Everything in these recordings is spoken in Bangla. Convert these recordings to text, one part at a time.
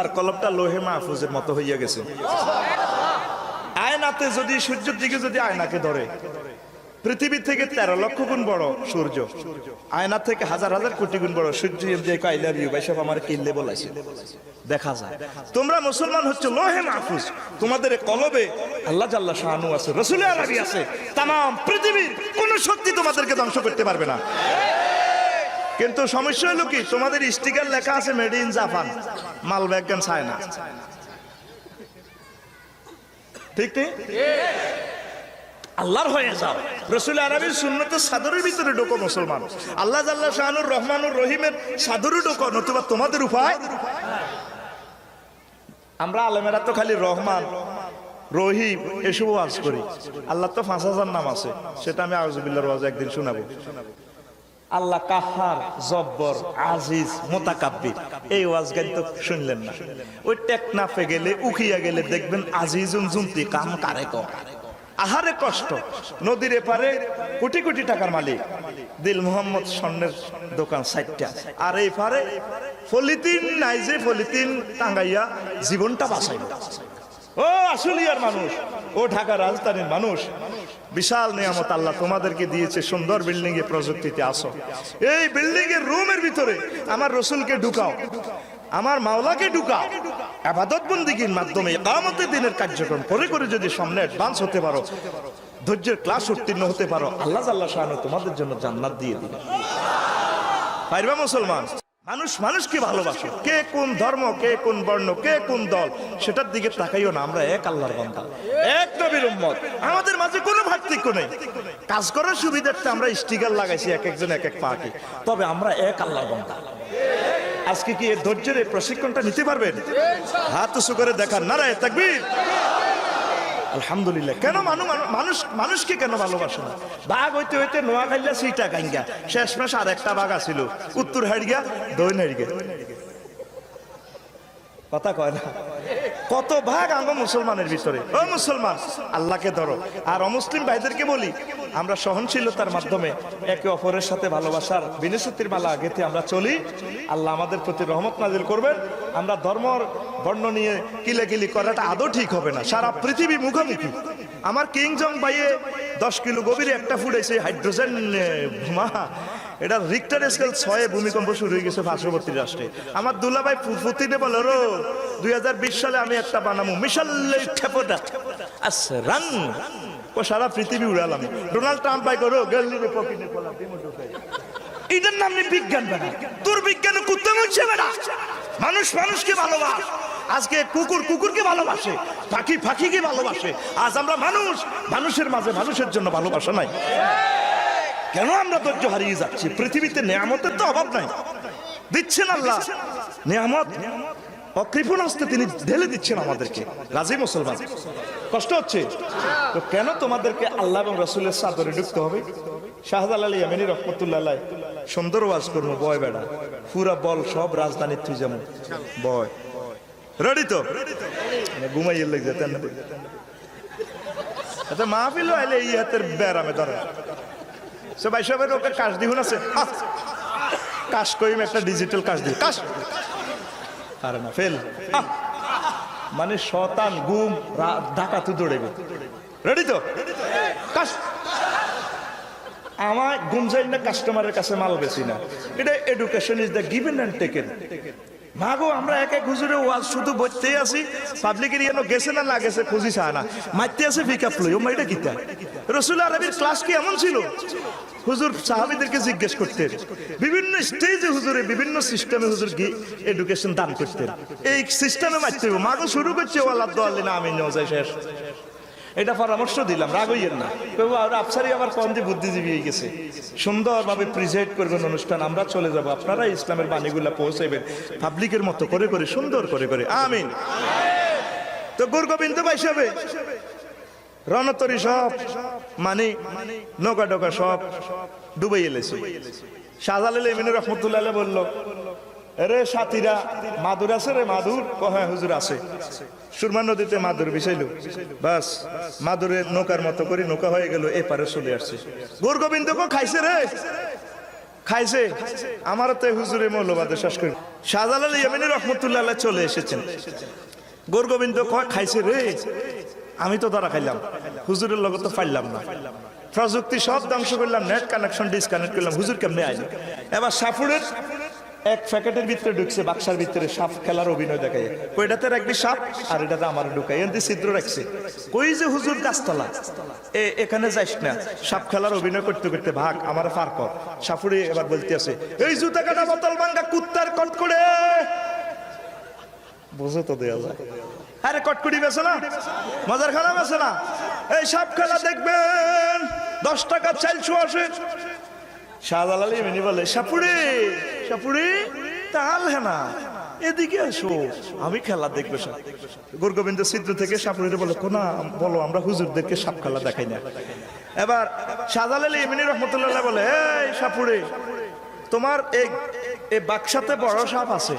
আর কলবটা লোহে মাহফুজের মতো হইয়া গেছে। আয়নাতে যদি সূর্যের দিকে যদি আয়নাকে ধরে, পৃথিবী থেকে 13 লক্ষ গুণ বড় সূর্য, আয়না থেকে হাজার হাজার কোটি গুণ বড় সূর্য। আই লাভ ইউ ভাই সাহেব, আমার কিল্লে বলাইছে দেখা যায়। তোমরা মুসলমান হচ্ছে লোহে মাহফুজ, তোমাদের কলবে আল্লাহ জাল্লা শাহানু আছে, রাসূলের আরবি আছে। তামাম পৃথিবীর কোন শক্তি তোমাদেরকে ধ্বংস করতে পারবে না। কিন্তু সমস্যা হলো কি, তোমাদের স্টিকার লেখা আছে মেড ইন জাপান, মাল ব্যাগান চায়না। ঠিক ঠিক আল্লাহর হয়ে যাও, রাসূল আরবির সুন্নতের সাদরের ভিতরে ঢোকো মুসলমান। আল্লাহ জাল্লা শাহানুর রহমানুর রহিমের সাদরে ঢোকো, নতুবা তোমাদের উপায়। আমরা আলেমেরা তো খালি রহমান রহিম এসব ওয়াজ করি। আল্লাহ তো 5000 নাম আছে, সেটা আমি আউযুবিল্লাহর ওয়াজ একদিন শোনাবো। আল্লাহ কাহার, জব্বর, আজিজ, মুতাকাব্বির, এই ওয়াজ গান তো শুনলেন না। ওই টেকনাফে গেলে উখিয়া গেলে দেখবেন আজিজুন জুনতি কাম কারে ক, আহারে কষ্ট। নদীর এপারে কোটি কোটি টাকার মালিক দিল মোহাম্মদ স্বর্ণের দোকান 60টা, আর এই পারে পলিথিন নাই যে পলিথিন টাঙ্গাইয়া জীবনটা বাঁচাইল। ও আশুলিয়ার মানুষ, ও ঢাকা রাজধানীর মানুষ, বিশাল নিয়ামত আল্লাহ তোমাদেরকে দিয়েছে। সুন্দর বিল্ডিং এ প্রযুক্তিতে আসো, এই বিল্ডিং এর রুমের ভিতরে আমার রসুলকে ঢুকাও, আমার মাওলাকে ঢুকাও। ইবাদত বন্দেগীর মাধ্যমে ইকামতের দিনের কার্যক্রম করে করে যদি সামনে অ্যাডভান্স হতে পারো, ধৈর্যের ক্লাস উত্তীর্ণ হতে পারো, আল্লাহ জাল্লা শাআনু তোমাদের জন্য জান্নাত দিয়ে দিবে। পারবা মুসলমান? মানুষ মানুষকে ভালোবাসো, কে কোন ধর্ম, কে কোন বর্ণ, কে কোন দল, সেটার দিকে তাকাইও না। আমরা এক আল্লাহর বান্দা, এক নবীর উম্মত, আমাদের মাঝে কোনো পার্থক্য নেই। কাজ করার সুবিধার্থে আমরা স্টিকার লাগাইছি এক একজন এক এক পার্টি, তবে আমরা এক আল্লাহর বান্দা। আজকে কি এর ধৈর্যের এই প্রশিক্ষণটা নিতে পারবেন? হাত উঁচু করে দেখান, নারায়ে তাকবীর। আলহামদুলিল্লাহ। কেন মানুষ মানুষকে কেন ভালোবাসে না? বাঘ হইতে হইতে নোয়াখাইলা সিটা গাঙ্গা, শেষমেশ আর একটা বাঘ আছিল উত্তর হাড়িয়া দক্ষিণ হাড়িয়া। কথা কয় না? কত ভাগ আঙ্গ মুসলমানের ভিতরে। ও মুসলমান, আল্লাহকে ধরো। আর অমুসলিম ভাইদেরকে বলি, আমরা সহনশীলতার মাধ্যমে একে অপরের সাথে ভালোবাসার বিনসতির মালা গেঁথে আমরা চলি, আল্লাহ আমাদের প্রতি রহমত নাজিল করবেন। আমরা ধর্মর বর্ণ নিয়ে কিলাকিলি করাটা আদৌ ঠিক হবে না। সারা পৃথিবী মুখোমুখি। আমার কিং জং ভাইয়ে 10 কিলো গভীরে একটা ফুটাইছে হাইড্রোজেন বোমা, এটা রিক্টার স্কেল 6 ভূমিকম্প শুরু হয়ে গেছে পার্শ্ববর্তী রাষ্ট্রে। আমার দুলাভাই পুতিনে বলে, রো 2020 সালে আমি একটা বানাবো মিসাইল ক্ষেপণা আচ্ছা রান, ও সারা পৃথিবী উড়ালাম। ডোনাল্ড ট্রাম্প ভাই করো গেলিরে পকেটে পড়লাম, এটার নাম নেই বিজ্ঞান। বেটা তোর বিজ্ঞানে কুত্তে মুছে বেটা। মানুষ মানুষকে ভালোবাস। আজকে কুকুর কুকুরকে ভালোবাসে, পাখি পাখিকে ভালোবাসে। আজ আমরা মানুষ মানুষের মাঝে মানুষের জন্য ভালোবাসা নাই। কেন আমরা ধৈর্য হারিয়ে যাচ্ছি? পৃথিবীতে নিয়ামতের তো অভাব নাই, দিচ্ছেন আল্লাহ নিয়ামত, অকৃপণ হস্তে তিনি ঢেলে দিচ্ছেন আমাদেরকে। রাজি মুসলমান? কষ্ট হচ্ছে তো কেন তোমাদেরকে আল্লাহ এবং রাসূলের সাদরে ঢুকতে হবে? শাহজালাল ইয়ামানী রহমাতুল্লাহ আলাইহি সুন্দর ওয়াজ করবো, বয় বেড়া পুরা বল সব রাজধানীর তুই যেমন বয়। রেডি তো? ঘুমাইয়ে লেগে যেতেন না। আচ্ছা মাহফিল আইলে এই হাতের ব্যারামে ধরে সবাই সবের ওকে কাশ দিহুন আছে, কাশ কইম একটা ডিজিটাল কাশ দিই, কাশ আরে না ফেল, মানে শতান গুম ডাকাতু দৌড়েবে। রেডি তো? কাশ আমার গুম যাই না, কাস্টমারের কাছে মাল বেশি না। এটা education is the given and taken. মাগো আমরা এক এক হুজুরে ওয়াজ শুধু বলতেই আসি, পাবলিকের ইয়ানো গেছে না না গেছে খুঁজি চায় না, মারতে আছে পিকআপ লই। ও মাইটা কিতা রাসূল আরবির ক্লাস কি এমন ছিল? হুজুর সাহাবীদেরকে জিজ্ঞেস করতেন, বিভিন্ন স্টেজে হুজুরে বিভিন্ন সিস্টেমে হুজুর এডুকেশন দান করতেন। এই সিস্টেমে মারতে হবে। মাগো শুরু করছে ওয়ালাদ দোয়াল্লিনা আমিন নজাই শেষ। এটা পরামর্শ দিলাম, রাগ হইয়েন না। আফসারি আবার কম দিয়ে বুদ্ধিজীবী হয়ে গেছে, সুন্দরভাবে প্রিজাইড করবেন অনুষ্ঠান, আমরা চলে যাব, আপনারা ইসলামের বাণীগুলা পৌঁছাইবেন পাবলিকের মতো করে করে, সুন্দর করে করে। আমিন। তো গুরগোবিন্দ ভাই হিসাবে রণতরী সব মানে নৌকা ডোকা সব ডুবে এলেছে। শাহজালাল ইয়ামানী রহমাতুল্লাহ আলাইহি বলল, আরে সাথীরা মাদুর আছে রে? মাদুর? হ্যাঁ হুজুর আছে। সুরমা নদীতে মাদুর বিছাইলো, বাস মাদুরের নৌকার মতো করে নৌকা হয়ে গেল, এপারে চলে আসছে। গুরগোবিন্দ খাইছে রে, খাইছে। আমারও তো হুজুরে মৌলবাদে শেষ করে শাহজালাল ইয়ামানী রহমতুল্লাহ আলাইহি চলে এসেছেন। গোরগোবিন্দ কয় খাইছে রে, আমি তো ধরা খাইলাম, হুজুরের লগে তো পাইলাম না, প্রযুক্তি সব ধ্বংস করলাম, নেট কানেকশন ডিসকানেক্ট করলাম, হুজুর কেমনে আইল। এবার সাপুরের এক প্যাকেটের ভিতরে ঢুকছে, বাক্সার ভিতরে সাপ খেলার অভিনয় দেখায়, কইটাতে রাখবি সাপ আর এটাতে আমার ঢুকাই, এমনি ছিদ্র রাখছে, কই যে হুজুর গাছতলা এখানে যাইস না, সাপ খেলার অভিনয় করতে করতে ভাগ আমার পার কর। সাপুরে এবার বলতে আছে, এই জুতা কাটা বোতল ভাঙ্গা কুত্তার কট করে বুঝে তো দেয়া যায়। আরে কটকুটি বেছে না, মজার খানা বেছে না, এই সাপ খেলা দেখবেন 10 টাকা 400 আসে। শাহজালাল ইয়ামানী বলে, সাপুরে সাপুরে তাল হ্যাঁ না, এদিকে আসো, আমি খেলা দেখবো। গোরগোবিন্দ ছিদ্র থেকে সাপুরে বলে, কোনা বলো, আমরা হুজুরদেরকে সাপ খেলা দেখাই না। এবার শাহজালাল ইয়ামানী রহমতুল্লাহ বলে, এই সাপুরে, তোমার এই বাক্সাতে বড় সাপ আছে,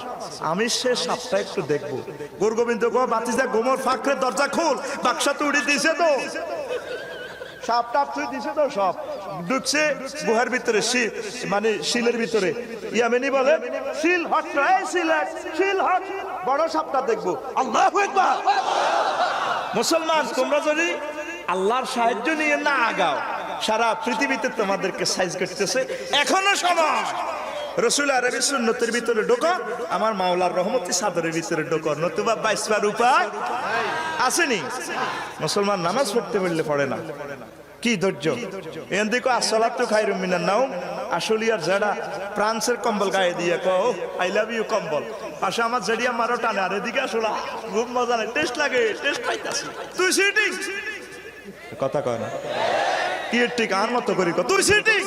আমি সে সাপটা একটু দেখবো। গোরগোবিন্দ গো বাতিজা গোমর ফাঁকরে দরজা খোল, বাক্সাতে উড়ে দিয়েছে তো, সাপ টাপ তুই দিছে তো, সব ঢুকছে গুহার ভিতরে, মানে শিলের ভিতরে। ইয়ামানী বলে, শিল হট, শিল হট, বড় সাপটা দেখবো। আল্লাহু আকবার। মুসলমান, তোমরা যদি আল্লাহর সাহায্য নিয়ে না আগাও, সারা পৃথিবীতে তোমাদেরকে সাইজ করতেছে, এখনো সময়। রসুল আরবি সুন্নতের ভিতরে ঢোকো, আমার মাওলার রহমতি সাদরের ভিতরে ঢোকো, নতুবা বাইসবার উপায় আসেনি। মুসলমান নামাজ পড়তে বললে পড়ে না, কি ধৈর্য। এন দিকে আসসালাতু খায়রুম মিনান নাওম, আসলিয়ার যারা ফ্রান্সের কম্বল গায়ে দিয়ে কো আই লাভ ইউ কম্বল, পাশে আমার জেডিয়া মারো টানে, আর এদিকে আসলে খুব মজা নেই, টেস্ট লাগে, টেস্ট পাইতাছি। তুই সিটিং কথা কয় না, কি ঠিক আর মতো করি, তুই সিটিং,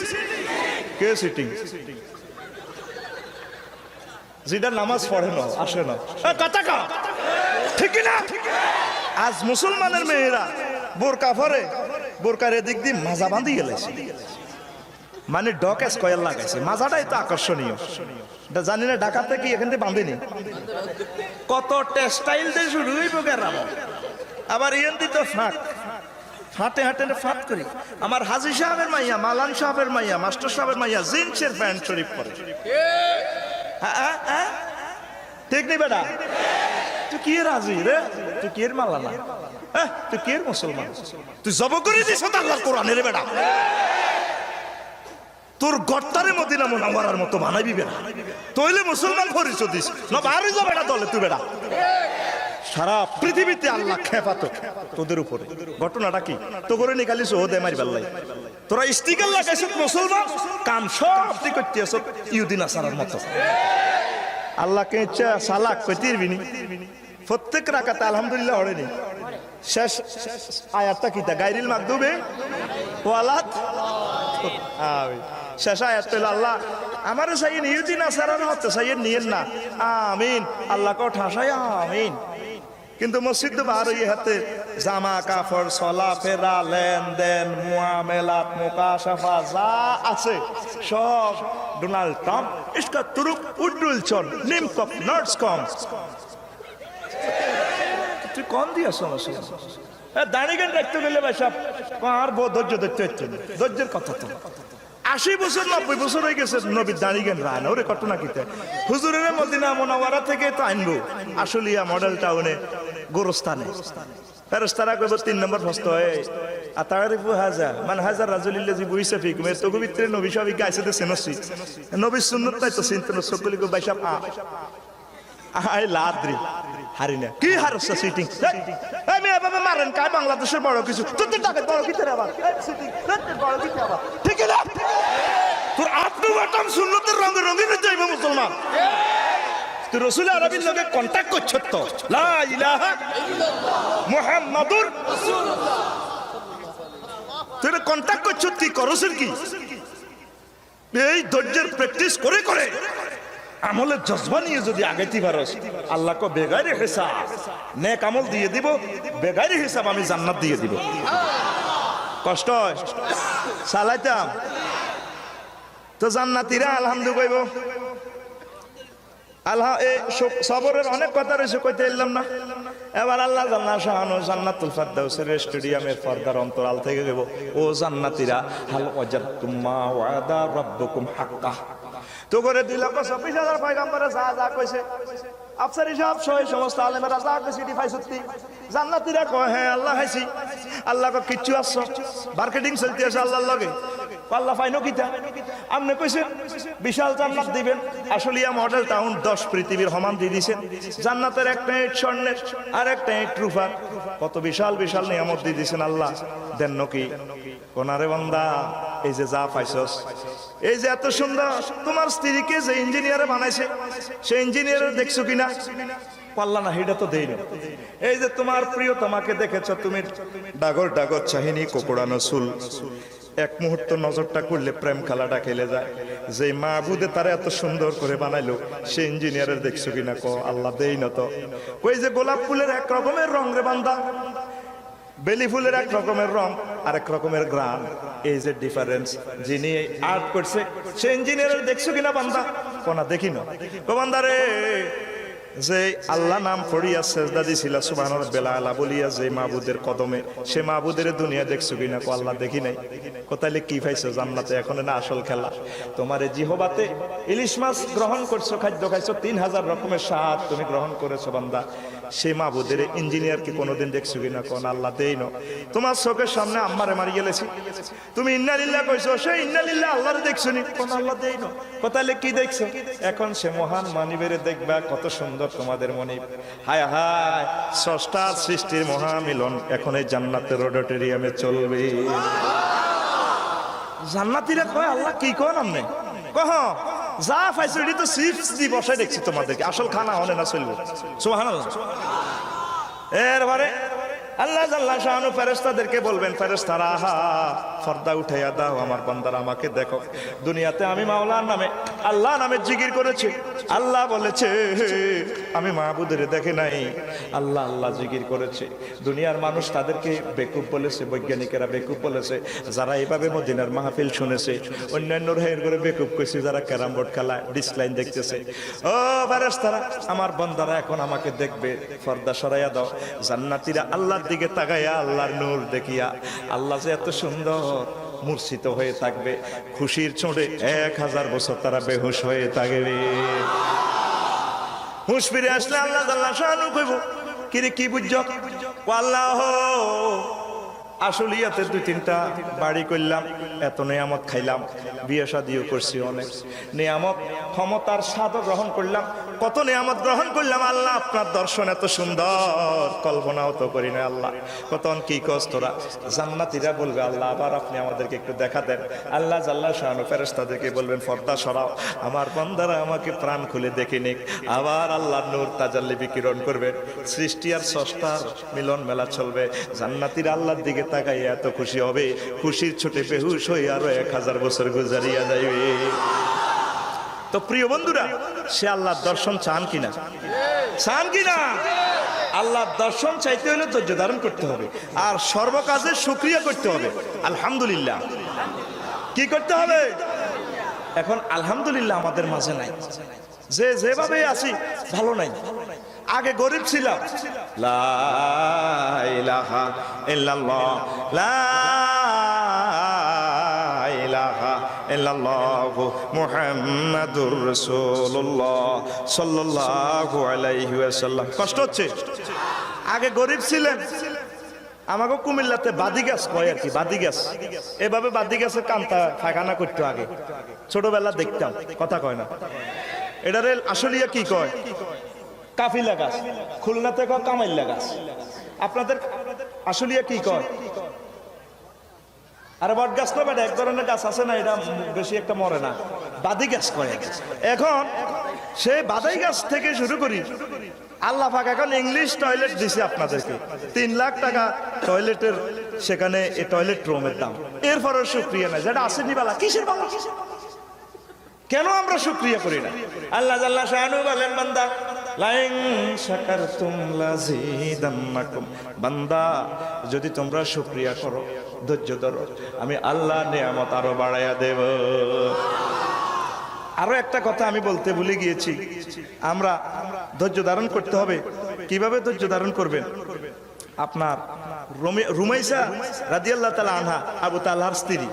কে সিটিং, যেটা নামাজ পড়ে না, আসে না, কথা কা ঠিক না। আজ মুসলমানের মেয়েরা বোরকা পরে, বোরকার এদিক দিয়ে মাজা বাঁধি গেলেছে, মানে ডক স্কয়ার লাগাইছে, মাজাটাই তো আকর্ষণীয়। জানি না ঢাকাতে কি এখান থেকে বাঁধেনি, কত টেক্সটাইল দিয়ে শুরু হইব গেরাম, আবার এন দিত ফাঁক, হাঁটে হাঁটে ফাঁক করি। আমার হাজি সাহেবের মাইয়া, মালান সাহেবের মাইয়া, মাস্টার সাহেবের মাইয়া জিন্সের প্যান্ট শরীফ পরে, ঠিক নেই বেটা, তুই কি রাজি রে, তুই কি এর মালানা, তুই কি এর মুসলমান, তুই জব করে দিস আল্লাহর কোরআনের বেটা, তোর গর্তারে মদিনা মুনাওয়ারার মতো বানাইবি বেটা, তইলে মুসলমান পরিচয় দিস না, বাইরে যা বেটা দলে তুই বেটা। সারা পৃথিবীতে আল্লাহ খেপাত তোদের উপরে, ঘটনাটা কি, তো করে নিকালিস ও দে মারি বেল্লাই, তোরা স্টিকার লাগাইছ মুসলমান, কাম সব তুই করতে আস ইহুদিন আসার মতো। আল্লাহকে ইচ্ছা সালাক পেতিরবিনি, প্রত্যেক রাকাতে আলহামদুলিল্লাহ হড়েনি। শেষ আয়াতটা কিতা, গায়রিল মাগদুবে ওয়ালাত, শেষ আয়াত পেল আল্লাহ আমার সাইয়েন ইহুদিন আসার মতো সাইয়েন নিয়েন না, আমিন, আল্লাহকে ঠাসাই আমিন। কিন্তু মসজিদ বার হয়ে হাতে জামা কাপড়, চলা ফেরা, লেনদেন, মুআমেলাত, মুকাশাফা যা আছে সব ডোনাল্ড ট্রাম্প, ইসকা তুরুক উড্ডুলচন, নিমকপ নটস কম, তুই কম দিয়েছ মুসলিম। দাঁড়িয়ে গান রাখতে গেলে ভাই সব আর ধৈর্য ধরতে হচ্ছে, ধৈর্যের কথা তো 80 বছর 90 বছর হয়ে গেছে নবীর দাঁড়িয়ে গান রায় না, ওরে ঘটনা কিতে হুজুরের মদিনা মুনাওয়ারা থেকে তো আনবো আশুলিয়া মডেল টাউনে গোরস্থানে, ফেরেশতারা কইব 3 নম্বর প্রশ্ন হয়, আতারিফু হাজা মান হাজার রাজুলিল্লাজি বুইসা ফিকুম, এর তো পবিত্র নবী সবই গাইছে তো সেনসি, নবীর সুন্নাত তাই তো চিন্তন সকলি কো বাইসাব আই লাদ্রি হারিনা কি হারছ সিটিং, আমি এভাবে মারেন কায় বাংলাদেশের বড় কিছু, তুই তো টাকা বড় কিছু আবার সিটিং বড় কিছু আবার, ঠিক না তোর আপনি বাটাম সুন্নতের রঙে রঙিন যাইব মুসলমান, তুই রাসূল আরবির লগে কন্টাক্ট করছ তো, লা ইলাহা ইল্লাল্লাহ মুহাম্মাদুর রাসূলুল্লাহ, তুই কন্টাক্ট করছ, তুই করছ কি এই ধৈর্যের প্র্যাকটিস করে করে আমলের জজবা নিয়ে যদি আগাইতে পারস, আল্লাহকে বেগাইরে হিসাব নেক আমল দিয়ে দিব, বেগাইরে হিসাব আমি জান্নাত দিয়ে দিব। কষ্ট হয় চালাইতাম তো জান্নাতীরা আলহামদুলিল্লাহ কইব, আল্লাহ এই সবরের অনেক কথা রয়েছে, কইতে এলাম না। এবার আল্লাহ জান্নাতুল ফেরদাউসের স্টেডিয়ামের পর্দার অন্তরাল থেকে দেব, ও জান্নাতীরা হাল ওয়াজাদতুম মা ওয়াদা রাব্বুকুম হাক্কা, তো করে 2,26,000 পয়গম্বরে যা যা কইছে আফসারি সাহেব সহ সমস্ত আলেমেরা যা কইছে এটি পাই সত্যি। জান্নাতীরা কয় হ্যাঁ আল্লাহ হাইছি, আল্লাহ কয় কিচ্ছু আসছো মার্কেটিং চলতে আছে আল্লাহর লগে। আল্লাহ পাইনো কিতা আপনি কইছেন বিশাল জান্নাত দিবেন, আসলিয়া মডেল টাউন 10 পৃথিবীর সমান দিয়ে দিছেন। জান্নাতের একটা ইট স্বর্ণের আর একটা ইট রূপার, কত বিশাল বিশাল নিয়ামত দিয়ে দিছেন আল্লাহ। দেন কি কোনারে বান্দা এই যে যা পাইছস, এই যে এত সুন্দর তোমার স্ত্রীকে যে ইঞ্জিনিয়ারে বানাইছে সেই ইঞ্জিনিয়ারের দেখছো কিনা? পাল্লা না, এটা তো দেই না। এই যে তোমার প্রিয় তোমাকে দেখেছ তুমি, ডাগর ডাগর চাহিনী কোকড়ানো চুল, এক মুহূর্ত নজরটা করলে প্রেম খেলাটা খেলে যায়। যে মাহবুদে তারা এত সুন্দর করে বানাইলো সে ইঞ্জিনিয়ারের দেখছো কিনা? ক আল্লাহ দেই না তো। ওই যে গোলাপ ফুলের এক রকমের রং রে বান্দা, বেলি ফুলের এক রকমের রং আর এক রকমের গ্রাম, এই যে ডিফারেন্স, যিনি আর্ট করছে সে ইঞ্জিনিয়ারের দেখছো কিনা বান্দা? কোনা দেখি না। ও বান্দা রে, যে আল্লাহ নাম পড়িয়া সেজদা দিছিল সুবহানাল বেলালা বলিয়া যে মাহবুদের কদমে, সে মাহবুদের দুনিয়া দেখছো কিনা? কো আল্লাহ দেখি নাই। কোথায় কি পাইছো জান্নাতে? এখন না আসল খেলা। তোমার জিহবাতে ইলিশ মাছ গ্রহণ করছো, খাদ্য খাইছো, 3000 রকমের স্বাদ তুমি গ্রহণ করেছো বান্দা, সে মাহবুদের ইঞ্জিনিয়ারকে কোনোদিন দেখছো কিনা? কোন আল্লাহ দেই না। তোমার চোখের সামনে আম্মারে মারি গেলেছি, তুমি ইন্নালিল্লাহ কইছো, সে ইন্নালিল্লাহ আল্লাহরে দেখছো নি? কোন আল্লাহ দেই না। কোথায় কি দেখছো? এখন সে মহান মানিবেরে দেখবা, কত সুন্দর তোমাদের মনিব। হায় হায়, স্রষ্টার সৃষ্টির মহামিলন এখন এই জান্নাতের অডিটোরিয়ামে চলবে। জান্নাতীরা কয় আল্লাহ কি কয় নামনে? কহ যা পাইছো এটি তো চিপস দি বসাই দেখছি তোমাদেরকে, আসল খানা হলে না চলবে। সুবহানাল্লাহ। এরপরে আল্লাহ জাল্লাহ শাআনু ফেরেশতাদেরকে বলবেন, ফেরেশতারা আহা পর্দা উঠাইয়া দাও, আমার বান্দারা আমাকে দেখো। দুনিয়াতে আমি মাওলার নামে আল্লাহ নামে জিকির করেছি, আল্লাহ বলেছে আমি মাহবুদের দেখে নাই, আল্লাহ আল্লাহ জিকির করেছে। দুনিয়ার মানুষ তাদেরকে বেকুব বলেছে, বৈজ্ঞানিকেরা বেকুব বলেছে, যারা এইভাবে মদিনার মাহফিল শুনেছে। অন্যান্য রাহের করে বেকুব কইছে যারা ক্যারাম বোর্ড খেলা ডিসলাইন দেখতেছে। ও ফেরেশতারা, আমার বান্দারা এখন আমাকে দেখবে, পর্দা সরাইয়া দাও। জান্নাতীরা আল্লাহর দিকে তাকাইয়া আল্লাহর নূর দেখিয়া আল্লাহ যে এত সুন্দর মূর্ছিত হয়ে থাকবে, খুশির চোটে 1000 বছর তারা বেহুশ হয়ে থাকবে। হুঁশ ফিরে আসলে আল্লাহ জাল্লাহ শাআনু কইব, কিরে কি বুঝছ? ও আল্লাহ, আসলিয়াতে 2-3টা বাড়ি করলাম, এত নিয়ামত খাইলাম, বিয়ে শাদিও করছি, অনেক নিয়ামত ক্ষমতার স্বাদও গ্রহণ করলাম, কত নিয়ামত গ্রহণ করলাম। আল্লাহ আপনার দর্শন এত সুন্দর, কল্পনাও তো করি না আল্লাহ। কতন কি কস তোরা? জান্নাতীরা বলবে আল্লাহ আবার আপনি আমাদেরকে একটু দেখা দেন। আল্লাহ জাল্লাহ শাআনু ফেরেশতাদেরকে বলবেন পর্দা সরাও, আমার বান্দারা আমাকে প্রাণ খুলে দেখে নিক। আবার আল্লাহর নূর তাজাল্লি বিকিরণ করবেন, সৃষ্টি আর স্রষ্টার মিলন মেলা চলবে। জান্নাতীরা আল্লাহর দিকে তাকাইয়া এত খুশি হবে, খুশির ছোটে বেহুশ হয়ে আরো 1000 বছর গুজারিয়া যাইবে। তো প্রিয় বন্ধুরা, সে আল্লাহর দর্শন চান কিনা? চান কিনা? আল্লাহর দর্শন চাইতে হলে ধৈর্য ধারণ করতে হবে, আর সর্বকাজে শুকরিয়া করতে হবে। আলহামদুলিল্লাহ কি করতে হবে? এখন আলহামদুলিল্লাহ আমাদের মাঝে নাই, যে যেভাবে আছি ভালো নাই। আগে গরিব ছিলাম, লা ইলাহা ইল্লাল্লাহ, লা ইলাহা ইল্লাল্লাহু মুহাম্মাদুর রাসূলুল্লাহ সাল্লাল্লাহু আলাইহি ওয়াসাল্লাম। কষ্ট হচ্ছে? আগে গরিব ছিলেন, আমাকে কুমিল্লাতে বাদি গাছ কয় আর কি, বাদি গাছ, এভাবে বাদি গাছের কান্তা ফায়খানা করতো আগে, ছোটবেলা দেখতাম, কথা কয় না। এটারে আসলিয়া কি কয়? কাফিলা গাছ। খুলনাতে কয় কামাইল্লা গাছ। আপনাদের আসলিয়া কি কয়? আরে বট গাছ না বেটা, এক ধরনের গাছ আছে না, এটা বেশি একটা মরে না, বাদি গাছ কয়। এখন সেই বাদাই গাছ থেকে শুরু করি, আল্লাহ পাক এখন ইংলিশ টয়লেট দিছে আপনাদেরকে, 3 লাখ টাকা টয়লেটের, সেখানে এই টয়লেট রুমের দাম। এরপরও শুকরিয়া নাই, যেটা আসেনি বালা, কিসের বালা? কেন আমরা শুকরিয়া করি না? আল্লাহ জাল্লাহ শাআনু বলেন, বান্দা লাইন শাকারতুম লাযিদান্নাকুম, বান্দা যদি তোমরা শুকরিয়া করো, ধৈর্য ধরো, আমি আল্লাহ নিয়ামত আরো বাড়াইয়া দেব। আরো একটা কথা আমি বলতে ভুলে গিয়েছি, আমরা ধৈর্য ধারণ করতে হবে। কিভাবে ধৈর্য ধারণ করবেন? আপনার রুমাইসা রাদিয়াল্লাহু তাআলা আনহা, আবু তালহার স্ত্রী,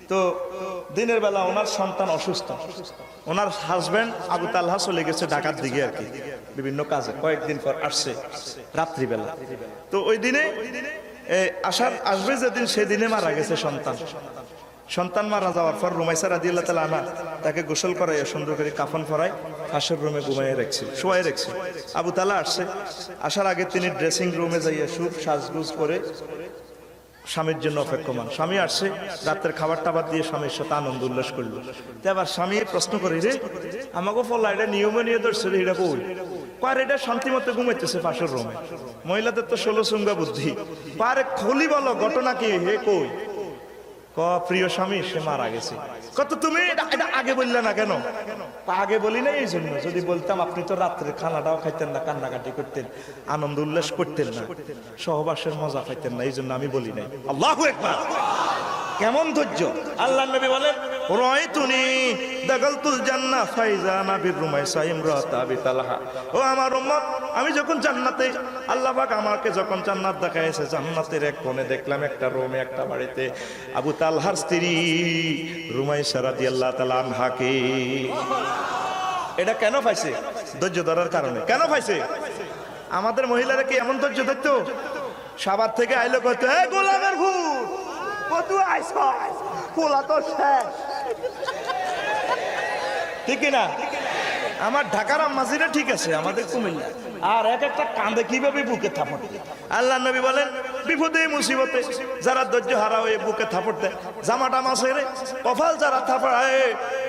তো দিনের বেলা ওনার সন্তান অসুস্থ, ওনার হাজবেন্ড আবু তালহা চলে গেছে ঢাকার দিকে আর কি বিভিন্ন কাজে, কয়েকদিন পর আসছে রাত্রিবেলা। তো ওই দিনে আসবে যেদিন সেদিনে মারা গেছে সন্তান মারা যাওয়ার পর রুমাইসা রাদিয়াল্লাহু তাআলা আনহা তাকে গোসল করাইয়া সুন্দর করে কাফন পরায় পাশের রুমে শোয়াই রাখছে। আবু তালহা আসছে, আসার আগে তিনি ড্রেসিং রুমে যাইয়া সাজগুজ করে স্বামীর জন্য অপেক্ষমান। স্বামী আসছে, রাতের খাবার টাবার দিয়ে স্বামীর সাথে আনন্দ উল্লাস করলো। আবার স্বামী প্রশ্ন করে, রে আমাকে ফলা এটা নিয়মে নিয়ে ধরছে রে, এটা কই? কার এটা শান্তি মতো ঘুমাইতেছে পাশের রুমে। মহিলাদের তো 16 সুঙ্গা বুদ্ধি। পারে খলি বলো ঘটনা কি, হে কই? প্রিয় স্বামী সে মারা গেছে। কত তুমি এটা আগে বললে না কেন? আগে বলি না এই জন্য, যদি বলতাম আপনি তো রাত্রে খানাটাও খাইতেন না, কান্নাকাটি করতেন, আনন্দ উল্লাস করতেন না, সহবাসের মজা খাইতেন না, এই জন্য আমি বলি নাই। আল্লাহু আকবার। কেমন ধৈর্য! আল্লাহর নবী বলেন, রাআইতুনি দাখালতুল জান্নাহ ফাইজা নাবির রুমাইসা ইমরাত আবি তালহা। ও আমার উম্মত, আমি যখন জান্নাতে, আল্লাহ পাক আমাকে যখন জান্নাত দেখাইছে, জান্নাতের এক কোণে দেখলাম একটা রুমে, একটা বাড়িতে আবু তালহার স্ত্রী রুমাইসা রাদিয়াল্লাহু তাআলা আনহাকে। এটা কেন পাইছে? ধৈর্য ধরার কারণে। কেন পাইছে? আমাদের মহিলারা কি এমন ধৈর্য ধরতো? সাবার থেকে আইলো কত, এ গোলামের ভূত কত আইছ, কোলা তো শেষ, ঠিক না? আমার ঢাকার আম্মাজিরা ঠিক আছে, আমাদের কুমিল্লা আর এক একটা কাঁদে কিভাবে বুকে থাপড়। আল্লাহ নবী বলেন, বিপদে মুসিবতে যারা ধৈর্য হারা হয়ে বুকে থাপড় দেয়, জামাটা মাসেরে কপাল যারা থাপড়ায়,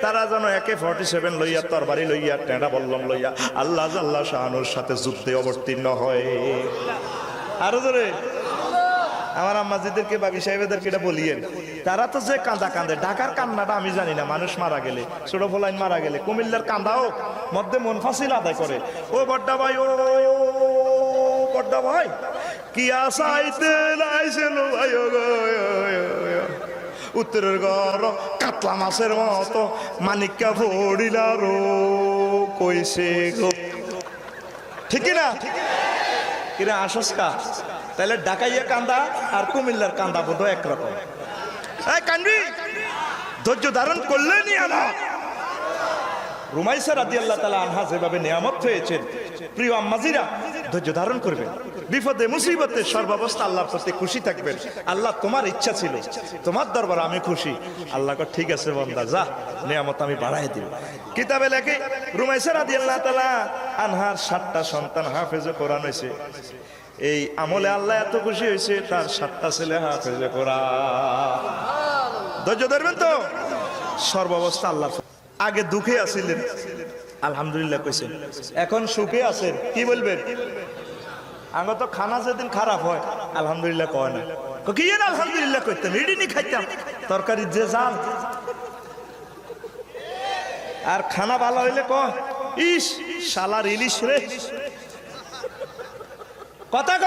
তারা যেন একে 47 লইয়া, তরবারি লইয়া, টেঁড়া বল্লম লইয়া আল্লাহ জাল্লা শাহানুর সাথে যুদ্ধে অবতীর্ণ হয়। আরো জোরে আমার আম্মাজিদেরকে, বাগি সাহেবদেরকে এটা বলিয়েন। তারা তো যে কাঁদে, ঢাকার কান্নাটা আমি জানি না, মানুষ মারা গেলে, ছোট ফলাইন মারা গেলে, কুমিল্লার কান্দাও মধ্যে মন ফাঁসিল আদায় করে। ও বড্ডা ভাই, ও বড্ডা ভাই, কি আসাইতে লাইছিল ভাই, উত্তরের ঘর কাতলা মাছের মতো মানিকা ফড়িলার কইছে গো, ঠিক না? কিনা আসস্কা? তাহলে ঢাকাইয়া কান্দা আর কুমিল্লার কান্দা বোধ একরকম। ধৈর্য ধারণ করলেনি আনা। রুমাইসা রাদিয়াল্লাহু তাআলা আনহা যেভাবে নিয়ামত হয়েছেন, প্রিয় আম্মাজিরা ধৈর্য ধারণ করবেন। বিপদে মুসিবতে সর্বাবস্থা আল্লাহর প্রতি খুশি থাকবেন। আল্লাহ তোমার ইচ্ছা ছিল, তোমার দরবার আমি খুশি। আল্লাহ কয়, ঠিক আছে বান্দা, যা নিয়ামত আমি বাড়াই দিব। কিতাবে লেখে রুমাইসা রাদিয়াল্লাহু তাআলা আনহার 7টা সন্তান হাফেজে কোরআন হয়েছে। এই আমলে আল্লাহ এত খুশি হয়েছে, তার 7টা ছেলে হাফেজে কোরআন। ধৈর্য ধরবেন তো, সর্বাবস্থা আল্লাহ। আগে দুঃখে আছিলেন, আলহামদুলিল্লাহ কইছেন, এখন সুখে আছেন, কি বলবেন? আগে তো খানা যেদিন খারাপ হয় আলহামদুলিল্লাহ কয় না, কি আলহামদুলিল্লাহ করতাম, ইডিনি খাইতাম, তরকারি যে জাল। আর খানা ভালো হইলে কয়, ইস শালার ইলিশ রে, কথা ক।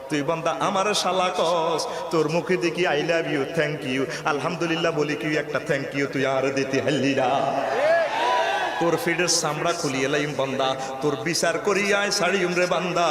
তুই বান্দা আমার শালা কস, তোর মুখে দেখি I love you, thank you, আলহামদুলিল্লাহ বলি কি একটা থ্যাংক ইউ তুই আর দিতে হাল্লিরা। তোর ফিডের চামড়া খুলিয়ে লাইম বান্দা, তোর বিচার করিয়ায় ছাড়িম রে বান্দা,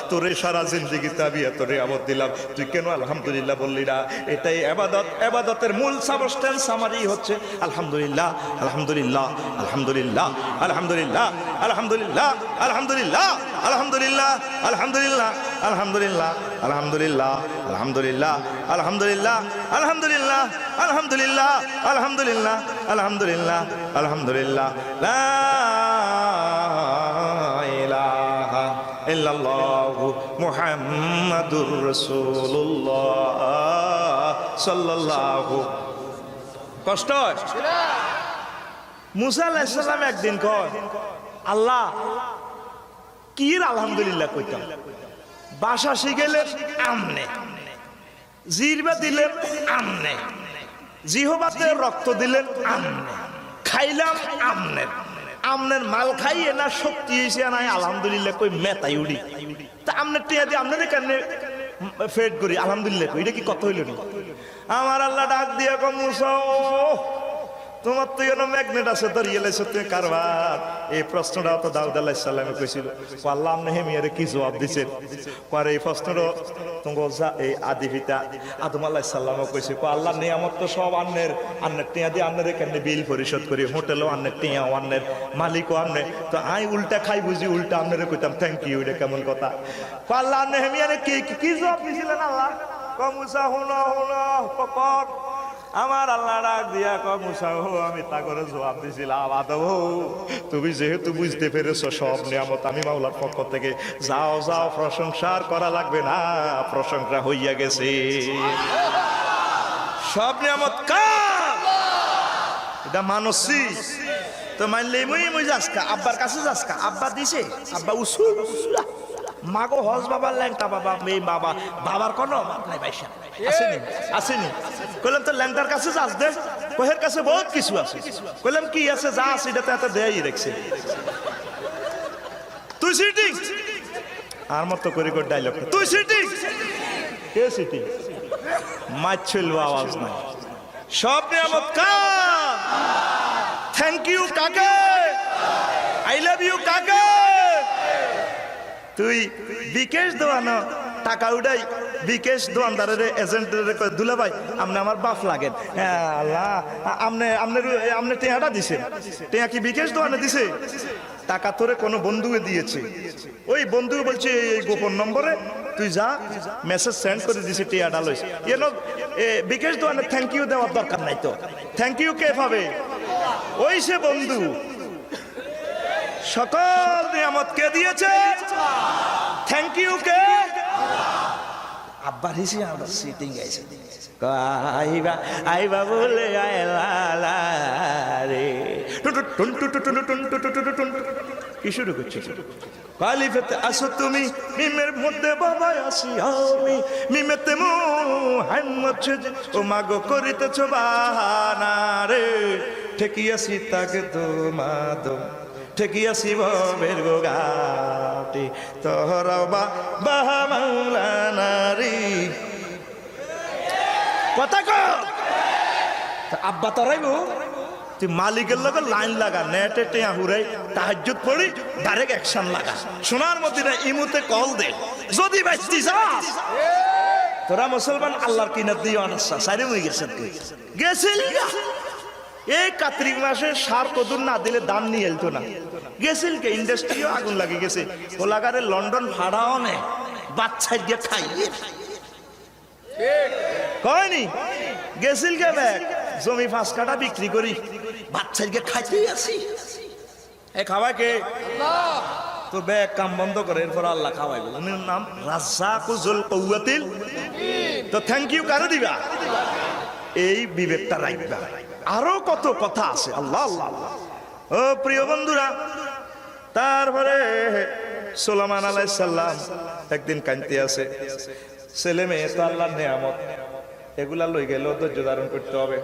তোরে সারা জিন্দেগি তাবিয়া তোরে আমদ দিলাম, তুই কেন আলহামদুলিল্লাহ বললি না? এটাই ইবাদত। ইবাদতের মূল সাবস্টেন্স আমারই হচ্ছে আলহামদুলিল্লাহ, আলহামদুলিল্লাহ, আলহামদুলিল্লাহ, আলহামদুলিল্লাহ, আলহামদুলিল্লাহ, আলহামদুলিল্লাহ, আলহামদুলিল্লাহ, আলহামদুলিল্লাহ, আলহামদুলিল্লাহ, আলহামদুলিল্লাহ, আলহামদুলিল্লাহ, আলহামদুলিল্লাহ, আলহামদুলিল্লাহ, আলহামদুলিল্লাহ, আলহামদুলিল্লাহ, আলহামদুলিল্লাহ, আলহামদুলিল্লাহ, লা ইলাহা ইল্লাল্লাহু মুহাম্মাদুর রাসূলুল্লাহ সাল্লাল্লাহু। কষ্ট হয়? মুসা আলাইহিস সালাম একদিন কয়, আল্লাহ কি আলহামদুলিল্লাহ কইতাম, বাসা শিখেলেন আমনে, জিরবা দিলেন আমনে, জিহবাতে রক্ত দিলেন আমনে, খাইলাম আমনে, আমনের মাল খাইয়ে না শক্তি হয়েছে নাই আলহামদুলিল্লাহ কই মেতাই উড়ি। তা আমনের টিয়া দিয়ে আপনাদের কারণে ফেট করি আলহামদুলিল্লাহ কই, এটা কি কথা হইল না? আমার আল্লাহ ডাক দিয়ে কম মুসা, তোমার তো এনো ম্যাগনেট আছে তো রিয়েলাইজ তুমি কারবার। এই প্রশ্নটা তো দাউদ আলাইহিস সালামে কইছিল। আল্লাহ আপনি হেমিয়ারে কি জবাব দিছেন? পরে এই প্রশ্নটা তোমার এই আদি পিতা আদম আলাইহিস সালামও কইছে, আল্লাহ নিয়ামত তো সব আন্নের, আন্নের টিয়া দিয়ে আন্নের কেন বিল পরিশোধ করি, হোটেলও আন্নের টিয়া আন্নের, মালিকও আন্নের, তো আই উল্টা খাই বুঝি, উল্টা আপনারে কইতাম থ্যাংক ইউ। এটা কেমন কথা? আল্লাহ আপনি হেমিয়ারে কি জবাব দিছিলেন? আল্লাহ মুসা হুনো হুনো পকর, আমার আল্লাহ ডাক দিয়া ক মুসা হো, আমি তা করে জবাব দিছিলাম আদম, তুমি যেহেতু বুঝতে পেরেছো সব নিয়ামত আমি মাওলার পক্ষ থেকে, যাও যাও, প্রশংসার করা লাগবে না, প্রশংসা হইয়া গেছে। সব নিয়ামত কার? এটা মানসি তো মানলে মুই যাসকা, আব্বার কাছে যাসকা, আব্বা দিছে, আব্বা উসুল উসুলা, মাগো হজ বাবার ল্যাংটা বাবা, মেয়ে বাবা, বাবার কোনো নাই পয়সা আসেনি, আসেনি। কইলাম তো ল্যাংটার কাছে যাস দে, কোহের কাছে বহুত কিছু আছে। কইলাম কি আছে? যা আছে এটা তো এত দেয়াই রাখছে। তুই সিটিং আর মতো করে করে ডায়লগ, তুই সিটিং, কে সিটিং? মাছল আওয়াজ নাই। সব নিয়ামত কার? থ্যাংক ইউ কাকে? আই লাভ ইউ কাকে? তুই বিকেশ দোয়ানো টাকা উঠাই, বিকেশ দোয়ানদারের এজেন্টের দুলা ভাই আপনি আমার বাপ লাগেন, হ্যাঁ আল্লাহ আপনি টেহাটা দিছে, টেহা কি বিকেশ দোয়ানে দিছে? টাকা তোরে কোনো বন্ধুকে দিয়েছে, ওই বন্ধু বলছে এই গোপন নম্বরে তুই যা, মেসেজ সেন্ড করে দিছে, টেহাটা লইস। এন বিকেশ দোয়ানে থ্যাংক ইউ দেওয়ার দরকার নাই তো। থ্যাংক ইউ কে পাবে? ওই সে বন্ধু। সকল নিয়ামত কে দিয়েছে? থ্যাংক ইউ কে? আব্বার হিসি আমরা সিটিং গাইছে, আইবা আইবা বলে আইলা রে, কি শুরু করছে? কালিফেতে আসো তুমি, মিমের মধ্যে বাবা আসি আমি, মিমেতে মুহাম্মদ সেজে ও মাগো করিতেছ বাহানা রে, ঠেকিয়াছি তাকে তোমাদম, ঠেকিয়াছি ভবের গোগাটি, তোহরা বাহা মাওলানা রে। কথা কও আব্বা তরাইবো, তুই মালিকের লগে লাইন লাগা, নেটে টেয়া হুরাই তাহাজ্জুদ পড়ি, ডাইরেক্ট অ্যাকশন লাগা, সোনার মদিনা ইমুতে কল দে যদি বাঁচতি যাস। তোরা মুসলমান আল্লাহর কিনার দিয়ে অনাসা সাইরে হয়ে গেছেন, তুই গেছিলি না? এই কার্তিক মাসে সার কদুর না দিলে দাম নিয়ে এলতো না। গেছিল কে? ইন্ডাস্ট্রিও আগুন লাগে গেছে, ওলাগারে লন্ডন ভাড়াও নেই, বাচ্চা দিয়ে খাই কয়নি। গেছিল কে? ব্যাগ জমি 5 কাঠা বিক্রি করি, বাচ্চা দিয়ে খাইতেই আসি। এ খাওয়ায় কে? তো ব্যাগ কাম বন্ধ করে, এরপর আল্লাহ খাওয়াইবে। উনির নাম রাজ্জাকুল কুওয়াতিল। তো থ্যাংক ইউ কারে দিবা? এই বিবেকটা রাখবা। আরো কত কথা আছে। আল্লাহ আল্লাহ আল্লাহ। ও প্রিয় বন্ধুরা, তারপরে সুলাইমান আলাইহিস সালাম একদিন কাঁদতে আছে, ছেলে মেয়ে তো আল্লাহর নিয়ামত, এগুলা লই গেল ধৈর্য ধারণ করতে হবে।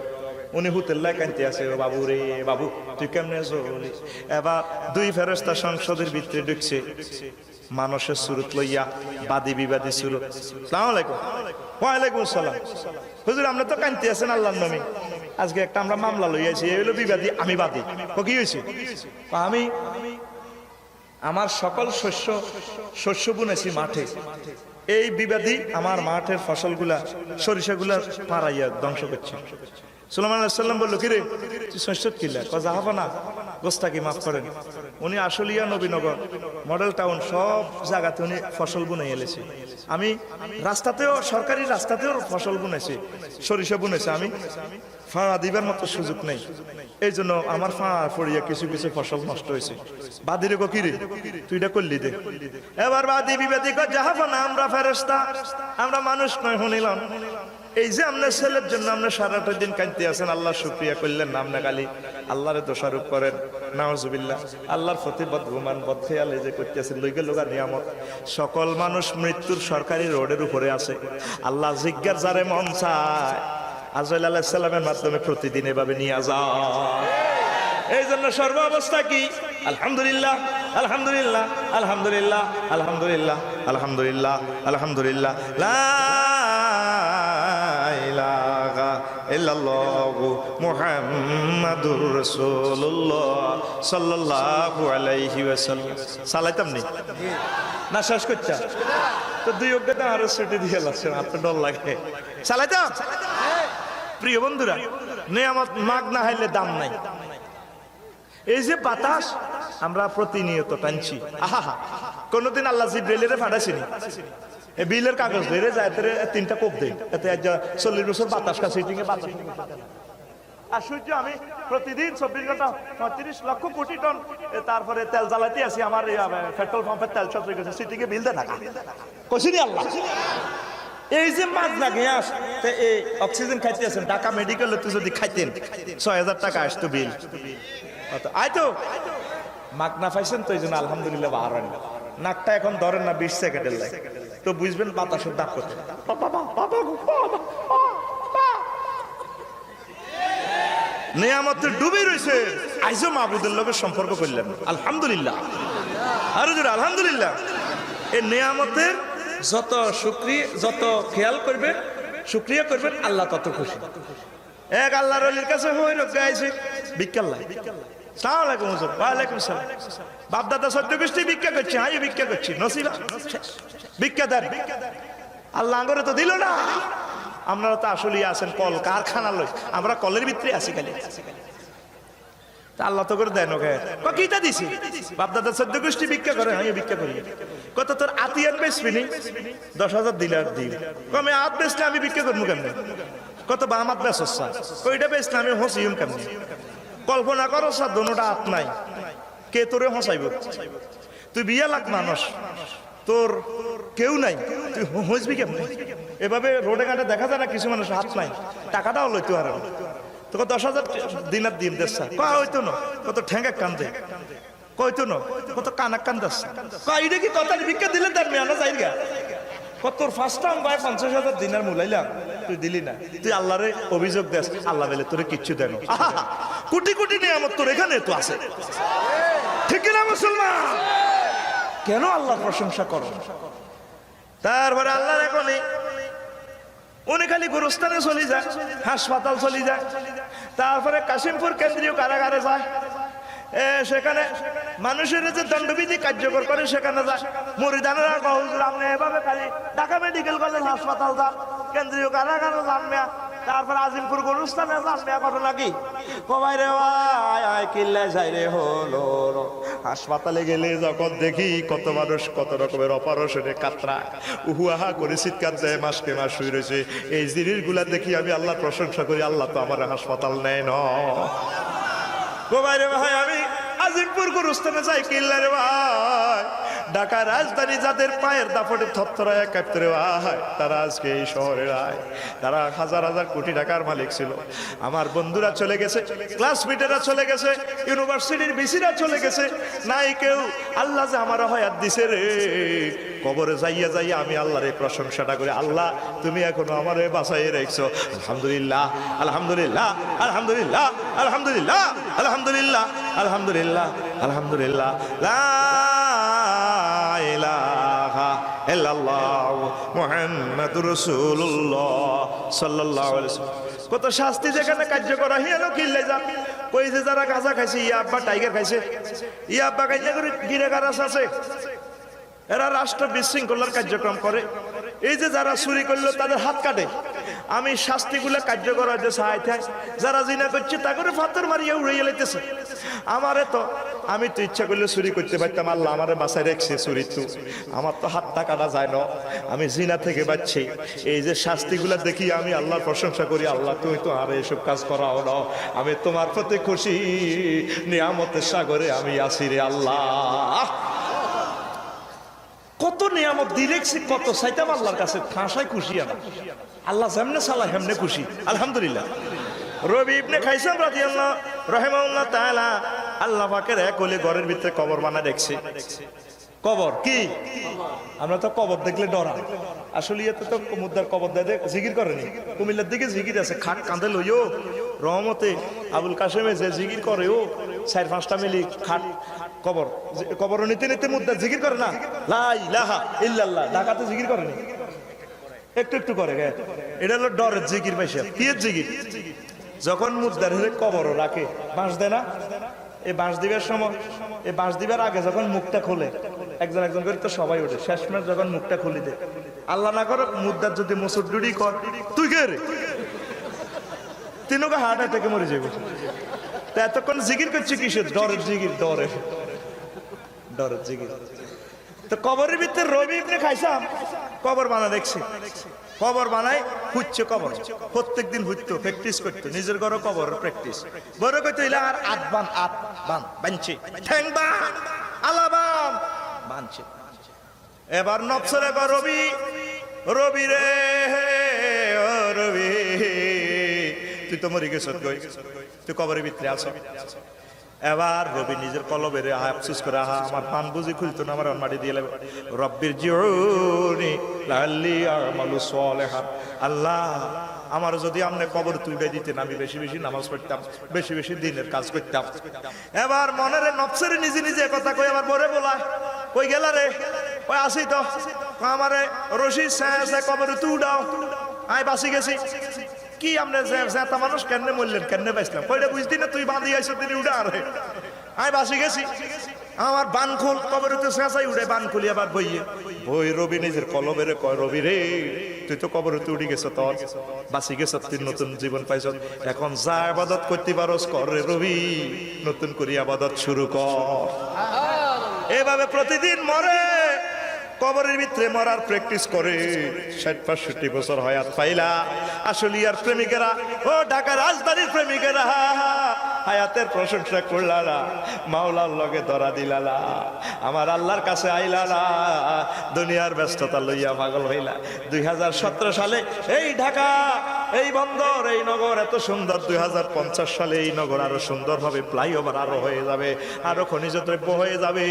উনি হুতেল্লায় কাঁদতে আছে, ও বাবু রে বাবু তুই কেমনে আছো? এবার 2 ফেরেশতা সংসদের ভিতরে ঢুকছে, মানুষের সুরত লইয়া, বাদী বিবাদী সুরত। আসসালামু আলাইকুম। ওয়ালাইকুম আসসালাম। হুজুর আপনি তো কাঁদতে আছেন আল্লাহর নামে, আজকে একটা আমরা মামলা লইয়াছি, এই হলো বিবাদী, আমি বাদী। কি হয়েছে? আমি আমার সকল শস্য বুনেছি মাঠে, এই বিবাদী আমার মাঠের ফসলগুলা, সরিষাগুলা পাড়াইয়া ধ্বংস করছে। সুলাইমান আলাইহিস সালাম বলল, কিরে তুই শস্য কিলা? যাহাবা না, গোস্তাকি মাফ করেন। উনি আশুলিয়া, নবীনগর, মডেল টাউন সব জায়গাতে উনি ফসল বুনে এলেছে। আমি রাস্তাতেও, সরকারি রাস্তাতেও ফসল বুনেছি, সরিষা বুনেছি। আমি ফাঁড়া দিবার মতো সুযোগ নেই, এই জন্য আমার ফাঁড়া পড়িয়া কিছু কিছু ফসল নষ্ট হয়েছে। বাদীরে গো কিরে তুই এটা করলি দে। এবার বাদী বিবাদী কয়, যাহাবা না, আমরা ফেরেশতা, আমরা মানুষ নয়। শুনিলাম এই যে আপনার ছেলের জন্য আপনার সারাটা দিন কাঁদতে আছেন, আল্লাহ শুকরিয়া করলেন না, আপনি খালি আল্লাহরে দোষারোপ করেন। নাউজুবিল্লাহ। আল্লাহর প্রতি বদগুমান বদখেয়াল এই যে করতেছেন, লইগে লোগা নিয়ামত। সকল মানুষ মৃত্যুর সরকারি রোডের উপরে আছে। আল্লাহ জিজ্ঞার যারে মন চায় আজরাইল আলাইহিস সালামের মাধ্যমে প্রতিদিন এভাবে নিয়ে যায়। এই জন্য সর্ব অবস্থা কি? আলহামদুলিল্লাহ আলহামদুলিল্লাহ আলহামদুলিল্লাহ আলহামদুলিল্লাহ আলহামদুলিল্লাহ আলহামদুলিল্লাহ, লা ইলাহা ইল্লাল্লাহু মুহাম্মাদুর মুহাম্মাদুর রাসূলুল্লাহ সাল্লাল্লাহু আলাইহি ওয়াসাল্লাম। চালাইতাম নি না শেষ করছা তো দুই অজ্ঞতা আরো ছুটি দিয়ে লাগছেন, আপনার ডর লাগে। চালাইতাম। প্রিয় বন্ধুরা, নেয়ামত মাগ না হাইলে দাম নাই। এই যে বাতাস আমরা প্রতিনিয়ত টানছি, আহা কোনদিন আল্লাহ জিব্রাইলের পাঠাইছিনি এই বিলের কাগজ ধরে যায় তিনটা কোপ দেয়, এতে 40 বছর বাতাস কাছে বাতাস। আর সূর্য আমি প্রতিদিন 24 ঘন্টা 35 লক্ষ কোটি টন তারপরে তেল জ্বালাতে আছি, আমার পেট্রোল পাম্পের তেল সব গেছে, সিটিকে বিল দেয় টাকা কইছিনি আল্লাহ। এই যে মাছ না গ্যাস এই অক্সিজেন খাইতে আছেন, ঢাকা মেডিকেলে তো যদি খাইতেন 6000 টাকা আসতো বিল। আয় তো মাগ না পাইছেন তো এই জন্য আলহামদুলিল্লাহ বাহার নাকটা এখন ধরেন না 20 সেকেন্ডের লাগে, তো বুঝবেন বাতাসের দাগ করতে। নেয়ামতে ডুবে রয়েছে, আইজো মাহবুদের লোকের সম্পর্ক করলেন আলহামদুলিল্লাহ, আরো জোরে আলহামদুলিল্লাহ। এই নেয়ামতের যত শুকরিয়া, যত খেয়াল করবেন শুকরিয়া করবেন, আল্লাহ তত খুশি। এক আল্লাহর ওলির কাছে হই লোক গাইছে বিক্কাল্লাহ, সালাম আলাইকুম হুজুর। ওয়ালাইকুম সালাম। বাপ দাদা সত্য গোষ্ঠী ভিক্ষা করছে, হাই ভিক্ষা করছি, নসিবা ভিক্ষা দেন, আল্লাহ আঙ্গরে তো দিল না। আপনারা তো আসলেই আছেন কল কারখানা লই, আমরা কলের ভিতরে আছি খালি, আল্লাহ তো করে দেন ওকে কিটা দিছি। বাপ দাদা সদ্য গোষ্ঠী ভিক্ষা করে, আমি ভিক্ষা করি। কত তোর আতিয়ান বেচবিনি 10,000 দিলে আর দিই কমে আত বেচলে আমি ভিক্ষা করবো কেমনি? কত বাম হাত বেচা ওইটা বেচলে আমি হসিম কেমনি? কল্পনা করো স্যার দোনোটা হাত নাই, কে তোরে হসাইব? তুই 20 লাখ মানুষ, তোর কেউ নাই, তুই হসবি কেমনি? এভাবে রোডে ঘাটে দেখা যায় না কিছু মানুষ হাত নাই, টাকাটাও লইতো আর তোকে 10,000 দিনার দিন দেশা কইতো না, কত ঠেঙ্গা কান্দে কইতো না, কত কানাক কান্দাস কইটা কি কথা ভিক্ষা দিলে তার মেয়ানা যাই গা। কত ফার্স্ট টাইম ভাই 50,000 দিনার মুলাইলাম, তুই দিলি না, তুই আল্লাহরে অভিযোগ দেস, আল্লাহ বলে তোরে কিচ্ছু দেন। কোটি কোটি নিয়ামত তোর এখানে তো আছে, ঠিক না মুসলমান? কেন আল্লাহর প্রশংসা করো? তারপরে আল্লাহর এখনই উনি খালি গুরুস্থানে চলে যায়, হাসপাতাল চলে যায়, তারপরে কাশিমপুর কেন্দ্রীয় কারাগারে যায়, সেখানে মানুষের যে দণ্ডবিধি কার্যকর করে সেখানে যায়। মুরিদানেরা হুজুর আপনি এভাবে খালি ঢাকা মেডিকেল কলেজ হাসপাতাল যান, কেন্দ্রীয় কারাগারে যান মিয়া, তারপর আজিমপুর গুরুস্থানে যান মিয়া, ঘটনা কি? কবাই রে ভাই কিল্লায় যাই রে হলো। হাসপাতালে গেলে যখন দেখি কত মানুষ কত রকমের অপারেশনে কাতরা উহুয়াহা করে চিৎকার দেয়, মাসকে মাস শুয়ে রয়েছে, এই জিনিসগুলা দেখি আমি আল্লাহর প্রশংসা করি, আল্লাহ তো আমার হাসপাতাল নেয় না। ভাই আমি আজিমপুর গুরুস্থানে যাই কিল্লা রে ভাই, ঢাকা রাজধানী যাদের পায়ের দাপটে থরথরায় কাঁপতে রে ভাই, তারা আজকে এই শহরে আয়, তারা হাজার হাজার কোটি টাকার মালিক ছিল। আমার বন্ধুরা চলে গেছে, ক্লাসমেটেরা চলে গেছে, ইউনিভার্সিটির বিসিরা চলে গেছে, নাই কেউ। আল্লাহ যে আমার হায়াত দিছে রে, কবরে যাইয়া যাইয়া আমি আল্লাহর এই প্রশংসাটা করি, আল্লাহ তুমি এখনো আমারে বাঁচাইয়ে রেখছো, আলহামদুলিল্লাহ আলহামদুলিল্লাহ আলহামদুলিল্লাহ আলহামদুলিল্লাহ আলহামদুলিল্লাহ আলহামদুলিল্লাহ আলহামদুলিল্লাহ লা ইলাহা ইল্লাল্লাহ মুহাম্মাদুর রাসূলুল্লাহ সাল্লাল্লাহু আলাইহি ওয়াসাল্লাম। কত শাস্তি যেখানে কার্যকর হইলো কিল্লে যা কই যে যারা গাঁজা খাইছে, ইয়াব্বা টাইগার খাইছে, ইয়াব্বা খাইলে করে গিরে গারাস আছে, এরা রাষ্ট্র বিশৃঙ্খলার কার্যক্রম করে। এই যে যারা চুরি করলো তাদের হাত কাটে, আমি শাস্তিগুলো কার্যকর হইতে চাইতে, যারা জিনা করছে তা করে ফাতর মারিয়া উড়িয়ে লাইতেছে। আমারে তো আমি তো ইচ্ছা করলে চুরি করতে পারতাম, আল্লাহ আমারে বাঁচাই রেখছে, চুরি তো আমার তো হাতটা কাটা যায় না, আমি জিনা থেকে বাঁচছি। এই যে শাস্তিগুলা দেখি আমি আল্লাহর প্রশংসা করি, আল্লাহ তুমি তো আর এসব কাজ করাও না, আমি তোমার প্রতি খুশি, নিয়ামতের সাগরে আমি আসি রে আল্লাহ। কত নিয়ামত দিলেছি, কত চাইতাম আল্লাহর কাছে, ঠাঁসায় খুশি আমি, আল্লাহ যেমনে সালা হেমনে খুশি আলহামদুলিল্লাহ। রবি ইবনে খাইসাম রাদিয়াল্লাহু রাহিমাহুল্লাহ তাআলা আল্লাহ পাকের এক ওলি ঘরের ভিতরে কবর বানা দেখছে। কবর কি? আমরা তো কবর দেখলে ডরাই, আসলে এতে তো মুদ্রার কবর দেয় জিকির করেনি। কুমিল্লার দিকে জিকির আছে, খাট কাঁধে লইও রহমতে আবুল কাশেমে যে জিকির করে, ও 4-5টা মিলি খাট কবর, কবর নিতে নিতে মুদ্রা জিকির করে না, লা ইলাহা ইল্লাল্লাহ, ঢাকাতে জিকির করেনি, একটু একটু করে। এটা হলো ডরের জিকির, পয়সা কি জিকির? যখন মুদ্রার হলে কবরও রাখে, বাঁশ দেয় না? এই বাঁশ দিবার সময়, এই বাঁশ দিবার আগে যখন মুখটা খোলে, একজন একজন করে তো সবাই ওঠে, শেষমেশ যখন মুখটা খুলি দে, আল্লাহ না করো মুদ্রার যদি মুসুর ডুডি কর, তুই কে রে? তিনকে হার্ট অ্যাটাকে মরে যাবে। তা এতক্ষণ জিকির করছে কিসের? ডরের জিকির, ডরের জিকির। তো কবরের ভিতরে রবি ইবনে খাইসাম কবর বানা দেখছি, কবর বানায় হুচ্ছে, কবর প্রত্যেকদিন হুইতো, প্র্যাকটিস করতো, নিজের ঘরে কবর প্র্যাকটিস বড় করতে হইলে আর আট বান বানছে, ঠ্যাং বান, আলা বান বানছে। এবার নফসরে কর রবি, রবি রে ও রবি, তুই তো মরে গেছ, তুই কবরের ভিতরে আছো। এবার রবি নিজের কলবের আফসোস করে, আহা আমার পান বুঝি খুলতো না, আমার মাটি দিয়ে লাগবে। রব্বির জিউনি লাল্লি আমালু সালিহান, আল্লাহ আমার যদি আপনি কবর তুলে দিতেন, আমি বেশি বেশি নামাজ পড়তাম, বেশি বেশি দিনের কাজ করতাম। এবার মনের নফসের নিজে নিজে কথা কই, আবার বরে বলা, কই গেলা রে? ওই আসি তো, আমারে রশি কবরে তুই উঠাও, আয় বাসি গেছি। কি আমরা জেতা মানুষ কেমনে মরলেন, কেমনে বাঁচলাম? কইটা বুঝতি না? তুই বাঁধি আইসো, তিনি উঠা আরে আমি বাসি গেছি। আমার বান খুল, কবরে তো শেষাই উঠে বান খুলি, আবার বইয়ে বই রবি নিজের কলবেরে কয়, রবি রে তুই তো কবরে তুই উঠে গেছ, তোর বাসি গেছ, তুই নতুন জীবন পাইছ, এখন যা আবাদত করতে পারস কর রে রবি, নতুন করে আবাদত শুরু কর। এভাবে প্রতিদিন মরে, কবরের ভিতরে মরার প্র্যাকটিস করে ৬০-৬৫ বছর হায়াত পাইলা। আসলিয়ার প্রেমিকেরা, ও ঢাকা রাজধানীর প্রেমিকেরা, হায়াতের প্রশংসা করলালা, মাওলার লগে ধরা দিলালা, আমার আল্লাহর কাছে আইলালা, দুনিয়ার ব্যস্ততা লইয়া পাগল হইলা। ২০১৭ সালে এই ঢাকা, এই বন্দর, এই নগর এত সুন্দর, ২০৫০ সালে এই নগর আরো সুন্দর হবে, ফ্লাইওভার আরো হয়ে যাবে, আরো খনিজ দ্রব্য হয়ে যাবে,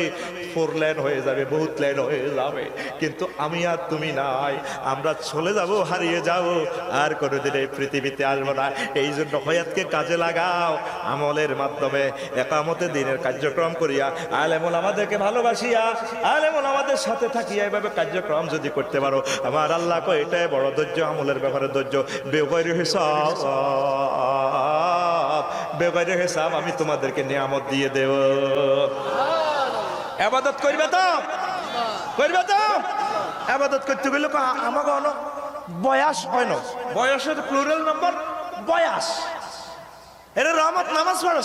4 লেন হয়ে যাবে, বহুত লেন হয়ে যাবে। কিন্তু আমি আর তুমি নাই, আমরা চলে যাব, হারিয়ে যাব, আর কোনোদিন এই পৃথিবীতে আসবো না। এই জন্য হায়াতকে কাজে লাগাও, আমলের মাধ্যমে একামতে দিনের কার্যক্রম করিয়া, আলেমুল আমাদেরকে ভালোবাসিয়া, আলেমুল আমাদের সাথে থাকিয়া এভাবে কার্যক্রম যদি করতে পারো, আমার আল্লাহ কয় এটাই বড় ধৈর্য, আমলের ব্যাপারে ধৈর্য। বেগৈর হিসাব, বেগৈর হিসাব আমি তোমাদেরকে নিয়ামত দিয়ে দেব। ইবাদত করবে তো, করবে তো। ইবাদত করতে গেলে আমাকে বয়স হয় না, বয়সের প্লুরাল নম্বর বয়স। এরা রহমত নামাজ পড়া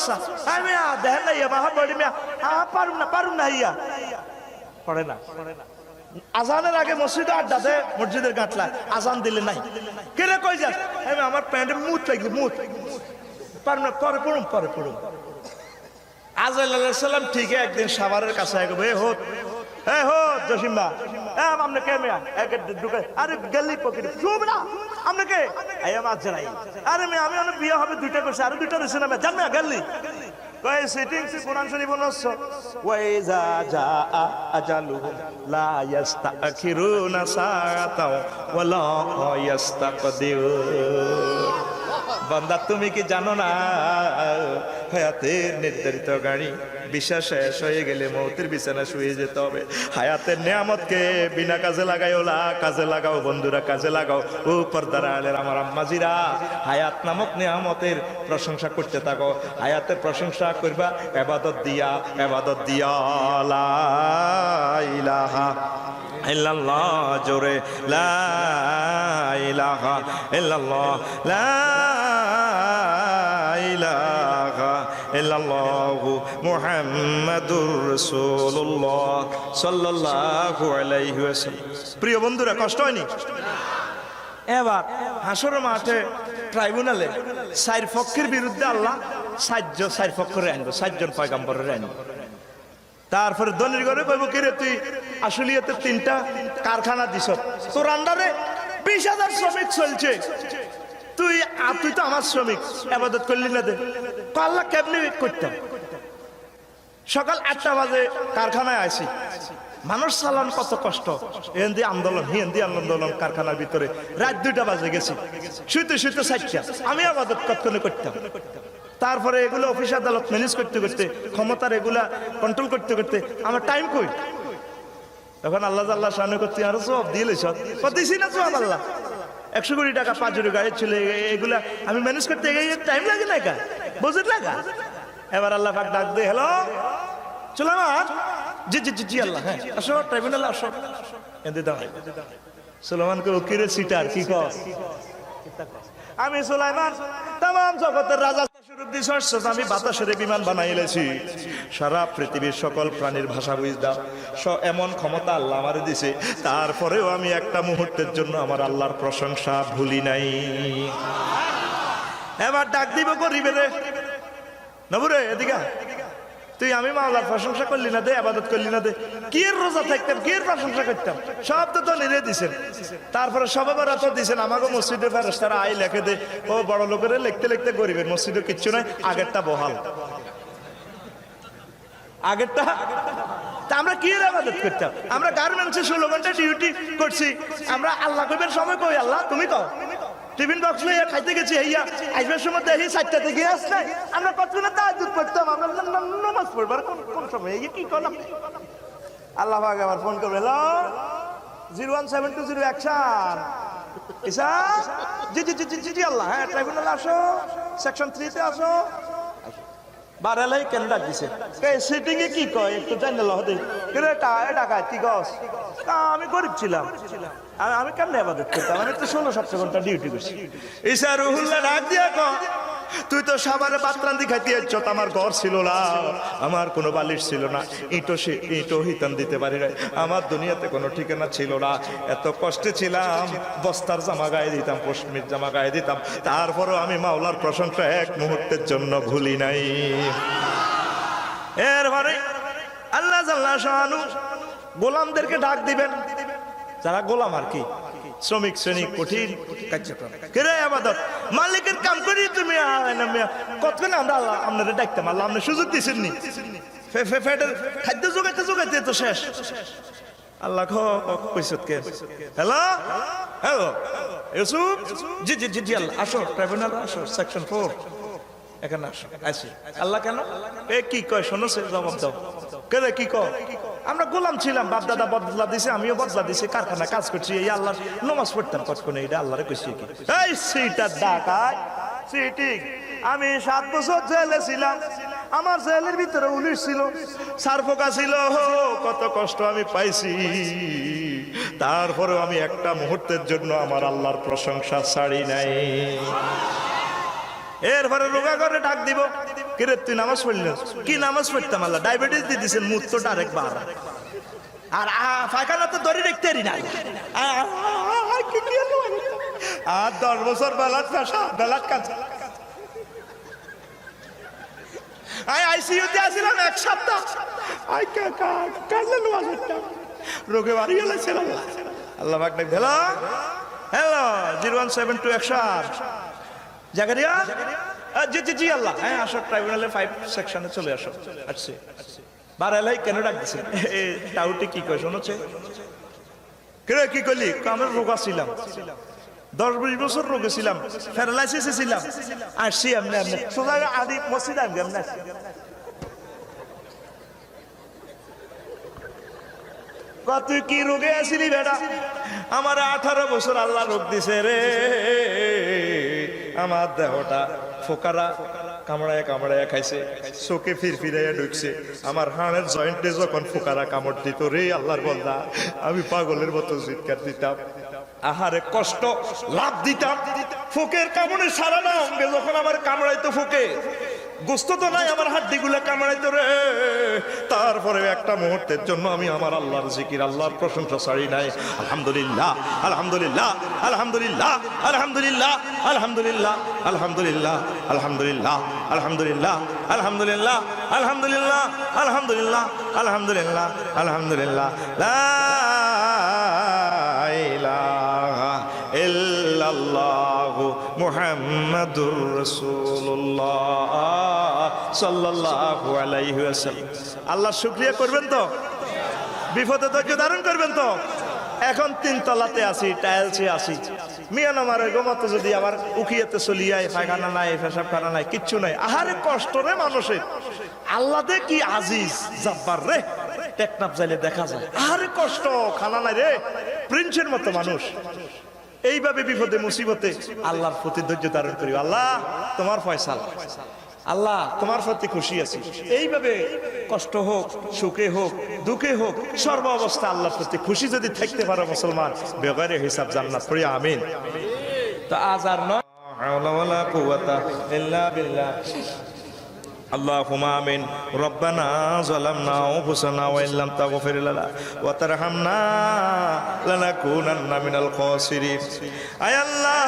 আমি দেখেন না, ইয়া বাহার বডি মিয়া পারুম না ইয়া পড়ে না। আজানের আগে মসজিদে আড্ডা দে, মসজিদের গাঁটলা আজান দিলে নাই, কেন কই যাস? আমি আমার প্যান্টে মুত লাগবে, মুত পারুম না, পরে পড়ুম, পরে পড়ুম। আজাইল আলাইহিস সালাম ঠিক একদিন সাভারের কাছে এগোবে, হোত এ হোত জসিমবা, আপনি কে মেয়া একে ঢুকে, আরে গেলি পকেটে শুভ না আপনাকে, এই আমার জড়াই, আরে মেয়ে আমি অনেক বিয়ে হবে, 2টা করছে, আরো 2টা রয়েছে না মেয়ে, জান মেয়া গেলি কই সিটিং সি কোরআন শরীফ বলছো, ওয়াইজা জা আজালুহুম লা ইস্তাখিরুনা সাআতাও ওয়া লা ইস্তাকদিরুন। বান্দা তুমি কি জানো না, হায়াতের নির্ধারিত গাড়ি বিশ্বাস শেষ হয়ে গেলে মৌতের বিছানা শুয়ে যেতে হবে। হায়াতের নিয়ামতকে বিনা কাজে লাগাইও না, কাজে লাগাও বন্ধুরা, কাজে লাগাও। ও পর্দার আলের আমার আম্মাজিরা, হায়াত নামক নিয়ামতের প্রশংসা করতে থাকো, হায়াতের প্রশংসা করবা ইবাদত দিয়া, ইবাদত দিয়া। লা ইলাহা ইল্লাল্লাহ, জোরে লা ইলাহা ইল্লাল্লাহ, লা ইলাহা ইল্লাল্লাহু মুহাম্মাদুর রাসূলুল্লাহ সাল্লাল্লাহু আলাইহি ওয়াসাল্লাম। প্রিয় বন্ধুরা, কষ্ট হয়নি? এবার হাসরের মাঠে ট্রাইব্যুনালে 4 পক্ষের বিরুদ্ধে আল্লাহ 4 পক্ষরে আনবো, 4 জন পয়গম্বরের আনবো। তারপরে দনির ঘরে কইব, কি রে তুই আসলিয়াতে 3টা কারখানা দিছ, তোর আন্ডারে 20,000 শ্রমিক চলছে, তুই তো আমার শ্রমিক, ইবাদত করলি না? দে আল্লাহ কেমনি করতাম? সকাল 8টা বাজে কারখানায় আসি, মানুষ চালান কত কষ্ট, হিন্দি আন্দোলন, হিন্দি আন্দোলন কারখানার ভিতরে, রাত 2টা বাজে গেছি, শুইতে শুইতে 4টা, আমি ইবাদত কতক্ষণে করতাম। তারপরে এগুলো অফিস আদালত ম্যানেজ করতে করতে, ক্ষমতার এগুলা কন্ট্রোল করতে করতে আমার টাইম কই? তখন আল্লাহ আল্লাহ সামনে করতে আরো সব দিয়েছি না, সব আল্লাহ 100 কোটি টাকা পাঁচজনের গাড়ি ছিল, এগুলা আমি ম্যানেজ করতে টাইম লাগে না, কা বুঝত লাগা। এবার আল্লাহ পাক ডাক দে, হ্যালো সুলাইমান, জি জি জি জি আল্লাহ, হ্যাঁ আসো ট্রাইব্যুনাল আসো। এতে দাঁড়াই সুলাইমানকে ওকিরে সিটার কি কর, আমি সুলাইমান তাম জগতের রাজা, আমি বাতাসের বিমান বানাইলেছি, সারা পৃথিবীর সকল প্রাণীর ভাষা বুঝতাম, এমন ক্ষমতা আল্লাহ আমারে দিছে। তারপরেও আমি একটা মুহূর্তের জন্য আমার আল্লাহর প্রশংসা ভুলি নাই। এবার ডাক দিব গরিবে রে, নবুরে এদিকে তুই আমি মাওলার প্রশংসা করলি না দে, আবাদত করলি না দে, কি এর রোজা থাকতাম, কি এর প্রশংসা করতাম, সব তো নিরে দিছেন। তারপরে সবার তো দিছেন, আমাকে মসজিদে ফেরেশতারা আই লেখে দে, ও বড় লোকের লিখতে লিখতে গরিবের মসজিদে কিচ্ছু নাই, আগেরটা বহাল, আগেরটা। তা আমরা কি এর আবাদত করতাম? আমরা গার্মেন্টসে 16 ঘন্টা ডিউটি করছি, আমরা আল্লাহ কইবের সময় কই আল্লাহ তুমি কও। টিফিন বক্স লইয়া খাইতে গেছি, হইয়া আসবার সময় দেখি 4টা থেকে আসছে, আমরা কতক্ষণ তাহাজ্জুদ পড়তাম, আমরা নামাজ পড়বার কোন সময় এই কি করলাম। আল্লাহ পাক আবার ফোন করবে, হ্যালো 01720 অ্যাকশন, ইসা জি জি জি জি জি আল্লাহ, হ্যাঁ ট্রাইব্যুনাল আসো, সেকশন 3 তে আসো। বারালাই কেন ডাক দিছে, সিটিং এ কি কয় একটু জানি না হতে, কেন টাকা কি কস? আমি গরিব ছিলাম, আমি কেমনে আবাদত করতাম, আমি তো 16-17 ঘন্টা ডিউটি করছি। ঈসা রুহুল্লাহ ডাক দিয়া কয়, তুই তো সাবারে পাত্রান্দি খাইতে যাচ্ছ, আমার ঘর ছিল না, আমার কোনো বালিশ ছিল না, ইঁটো হিতান দিতে পারি না, আমার দুনিয়াতে কোনো ঠিকানা ছিল না, এত কষ্টে ছিলাম, বস্তার জামা গায়ে দিতাম, পশমির জামা গায়ে দিতাম, তারপরও আমি মাওলার প্রশংসা এক মুহূর্তের জন্য ভুলি নাই। এরপরে আল্লাহ জাল্লা শাআনু গোলামদেরকে ডাক দিবেন, যারা গোলাম আর কি, শ্রমিক শ্রেণী, কঠিন কার্যক্রম কেরে আবাদত, মালিকের কাম করি তুমি কতক্ষণ আমরা আল্লাহ আপনাদের ডাকতাম, আল্লাহ আপনি সুযোগ দিচ্ছেন নি, ফেটের খাদ্য যোগাইতে যোগাইতে তো শেষ। আল্লাহ কইসত কে, হ্যালো হ্যালো ইউসুফ, জি জি জি জি আল্লাহ আসো ট্রাইব্যুনাল আসো, সেকশন 4 এখানে আসো। আসি আল্লাহ কেন এ কি কয় শোনো, জবাব দাও, কেরে কি কয়? আমরা গোলাম ছিলাম, বাপ দাদা বদলা দিছে, আমিও বদলা দিছি, কারখানা কাজ করছি, এই আল্লাহ নামাজ পড়তাম কতক্ষণ, এইটা আল্লাহরে কইছি কি এই সিটার ডাকায় সিটিং। আমি 7 বছর জেলে ছিলাম, আমার জেলের ভিতরে পুলিশ ছিল, সারফোকা ছিল, কত কষ্ট আমি পাইছি, তারপরেও আমি একটা মুহূর্তের জন্য আমার আল্লাহর প্রশংসা ছাড়ি নাই। এরপরে রোগা করে ডাক দিব, কিরে তুই নামাজ পড়লি না? কি নামাজ পড়তাম আল্লাহ, ডায়াবেটিস দিয়ে দিচ্ছেন, মুখ তো ডাইরেক্ট বার, আর পায়খানা তো দড়ি দেখতে না, আর 10 বছর বেলাত পেশা বেলাত কাজ। আইসিইউতে আসিলাম 1 সপ্তাহ, রোগে বাড়ি গেলাম। আল্লাহ পাক ডাক দিল, হ্যালো 0172 অ্যাকশন, জাকারিয়া জি জি জি আল্লাহ, হ্যাঁ আসো ট্রাইব্যুনালে 5 সেকশনে চলে আসো। আসছে বারালাই কেন ডাক দিছে, টাউটি কি কয় শোনোছে, কেন কি কইলি? আমরা রোগা ছিলাম, 10-20 বছর রোগে ছিলাম, প্যারালাইসিসে ছিলাম, আসছি এমনি এমনি সোজা আদি মসজিদ আমি এমনি আসছি। তুই কি রোগে আসিলি বেটা? আমার 18 বছর আল্লাহ রোগ দিছে রে, আমার দেহটা ফোকারা কামড়ায় কামড়ায় খাইছে, চোখে ফিরফিরাইয়া ঢুকছে, আমার হাড়ের জয়েন্টে যখন ফোকারা কামড় দিত রে আল্লাহর বন্দা, আমি পাগলের মতো চিৎকার দিতাম, আহারে কষ্ট লাভ দিতাম, ফোকের কামড়ে সারা না অঙ্গে যখন আমার কামড়াইতো, ফোকে গোস্ত তো নাই, আমার হাড্ডি গুলা কামড়াইতো রে, তারপরে একটা মুহূর্তের জন্য আমি আমার আল্লাহর জিকির, আল্লাহর প্রশংসা ছাড়ি নাই। আলহামদুলিল্লাহ আলহামদুলিল্লাহ আলহামদুলিল্লাহ আলহামদুলিল্লাহ আলহামদুলিল্লাহ আলহামদুলিল্লাহ আলহামদুলিল্লাহ আলহামদুলিল্লাহ আলহামদুলিল্লাহ আলহামদুলিল্লাহ আলহামদুলিল্লাহ আলহামদুলিল্লাহ আলহামদুলিল্লাহ লা ইলাহা ইল্লাল্লাহু মুহাম্মাদুর রাসূলুল্লাহ সাল্লাল্লাহু আলাইহি ওয়াসাল্লাম। আল্লাহর শুকরিয়া করবেন তো, বিপদে ধৈর্য ধারণ করবেন তো। এখন 3 তলাতে আছি, টাইলসে আছি, মিয়ানমারের গোমতো যদি আবার উকিয়াতে চলি যায়, পায়খানা নাই, পেশাবখানা নাই, কিচ্ছু নাই, আহারে কষ্ট রে মানুষের। আল্লাহ দে কি আজিজ জব্বার রে, টেকনাফ যাইলে দেখা যায়, আহারে কষ্ট, খানা নাই রে, প্রিন্সের মতো মানুষ। এইভাবে বিপদে মুসিবতে আল্লাহর প্রতি ধৈর্য ধারণ করি, আল্লাহ তোমার ফয়সালা, আল্লাহ তোমার প্রতি খুশি আছি। এইভাবে কষ্ট হোক, সুখে হোক, দুঃখে হোক, সর্ব অবস্থা আল্লাহর প্রতি খুশি যদি থাকতে পারো মুসলমান, বেগরে হিসাব জান্নাত পড়ি আমিন। তো আজ আর নয়, হাওলা ওয়ালা কুওয়াতা ইল্লা বিল্লাহ। আল্লাহুম্মা আমিন। রব্বানা যালামনা আনফুসানা ওয়া ইল্লাম তাগফির লানা ওয়া তারহামনা লানাকুনান্না মিনাল খাসিরিন। আয় আল্লাহ,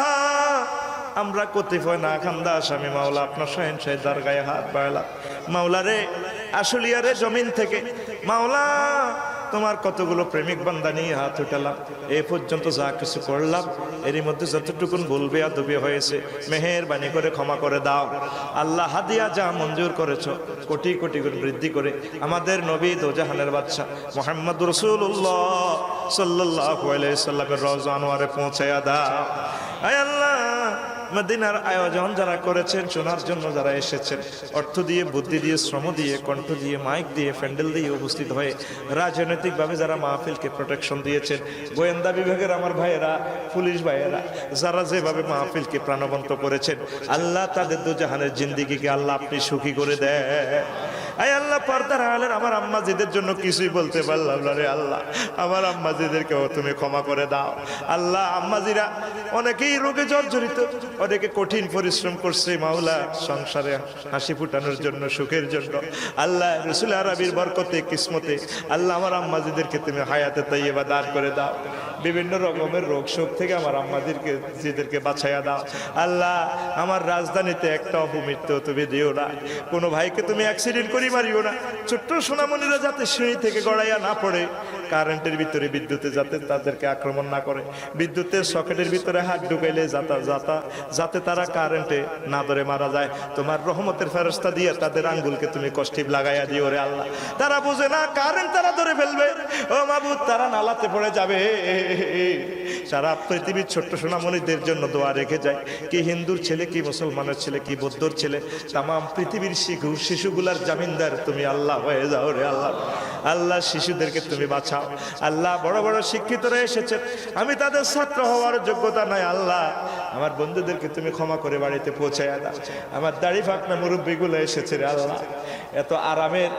আমরা কতিপয় না খান্দা আসামি মাওলা আপনার শাহেনশাহী দরগায়ে হাত বাড়ালাম। মাওলা রে, আশুলিয়ারে জমিন থেকে মাওলা তোমার কতগুলো প্রেমিক বান্দা নিয়ে হাত উঠালাম, এ পর্যন্ত যা কিছু করলাম এরই মধ্যে যতটুকুন বলবে আদবি হয়েছে, মেহেরবানি করে ক্ষমা করে দাও আল্লাহ। হাদিয়া যা মঞ্জুর করেছো কোটি কোটি গুণ বৃদ্ধি করে আমাদের নবী দোজাহানের বাদশা মুহাম্মদ রাসূলুল্লাহ সাল্লাল্লাহু আলাইহি সাল্লামের রওজা আনোয়ারে পৌঁছায়া দাও। আয় আল্লাহ, মদিনার আয়োজন যারা করেছেন, শোনার জন্য যারা এসেছেন, অর্থ দিয়ে, বুদ্ধি দিয়ে, শ্রম দিয়ে, কণ্ঠ দিয়ে, মাইক দিয়ে, প্যান্ডেল দিয়ে উপস্থিত হয়ে রাজনৈতিকভাবে যারা মাহফিলকে প্রোটেকশন দিয়েছেন, গোয়েন্দা বিভাগের আমার ভাইয়েরা, পুলিশ ভাইয়েরা, যারা যেভাবে মাহফিলকে প্রাণবন্ত করেছেন, আল্লাহ তাদের দুজাহানের জিন্দিগিকে আল্লাহ আপনি সুখী করে দেয়। আয় আল্লাহ, পর্দার আড়ালের আমার আম্মাজিদের জন্য কিছুই বলতে পারলাম না রে আল্লাহ, আমার আম্মাজিদেরকেও তুমি ক্ষমা করে দাও আল্লাহ। আম্মাজিরা অনেকেই রোগে জর্জরিত, অনেকে কঠিন পরিশ্রম করছে মাওলা সংসারে হাসি ফুটানোর জন্য, সুখের জন্য। আল্লাহ রসুল আরবির বরকতে, কিসমতে আল্লাহ আমার আম্মাজিদেরকে তুমি হায়াতে তাইয়্যিবা দান করে দাও। বিভিন্ন রকমের রোগ শোক থেকে আমার আম্মাজিদেরকে জিদেরকে বাঁচাইয়া দাও আল্লাহ। আমার রাজধানীতে একটা অপমৃত্যু তুমি দিও না, কোনো ভাইকে তুমি অ্যাক্সিডেন্ট করি মারিও না। ছোট্ট সোনামণিরা যাতে সিঁড়ি থেকে গড়াইয়া না পড়ে, কারেন্টের ভিতরে বিদ্যুতে যাতে তাদেরকে আক্রমণ না করে, বিদ্যুতের সকেটের ভিতরে হাত ঢুকাইলে যাতে তারা কারেন্টে না ধরে মারা যায়। তোমার রহমতের ফেরেশতা দিয়ে তাদের আঙ্গুলকে তুমি কষ্টিপ লাগাইয়া দিও রে আল্লাহ। তারা বুঝে না কারেন্ট তারা ধরে ফেলবে, ও মাবুদ তারা নালাতে পড়ে যাবে। সারা পৃথিবীর ছোট্ট সোনামণিদের জন্য দোয়া রেখে যায়, কি হিন্দুর ছেলে, কি মুসলমানের ছেলে, কি বৌদ্ধর ছেলে, তাম পৃথিবীর শিশুগুলার জামিনদার তুমি আল্লাহ হয়ে যাও রে আল্লাহ। আল্লাহ শিশুদেরকে তুমি বাঁচাও আল্লাহ। বড় বড় শিক্ষিতরা এসেছেন, আমি তাদের ছাত্র হওয়ার যোগ্যতা নাই আল্লাহ, আমার বন্ধুদেরকে তুমি ক্ষমা করে বাড়িতে পৌঁছাইয়া দাও। আমার দাড়ি ফাঁকনা মুরব্বীগুলো এসেছে রে আল্লাহ, এত আরামের,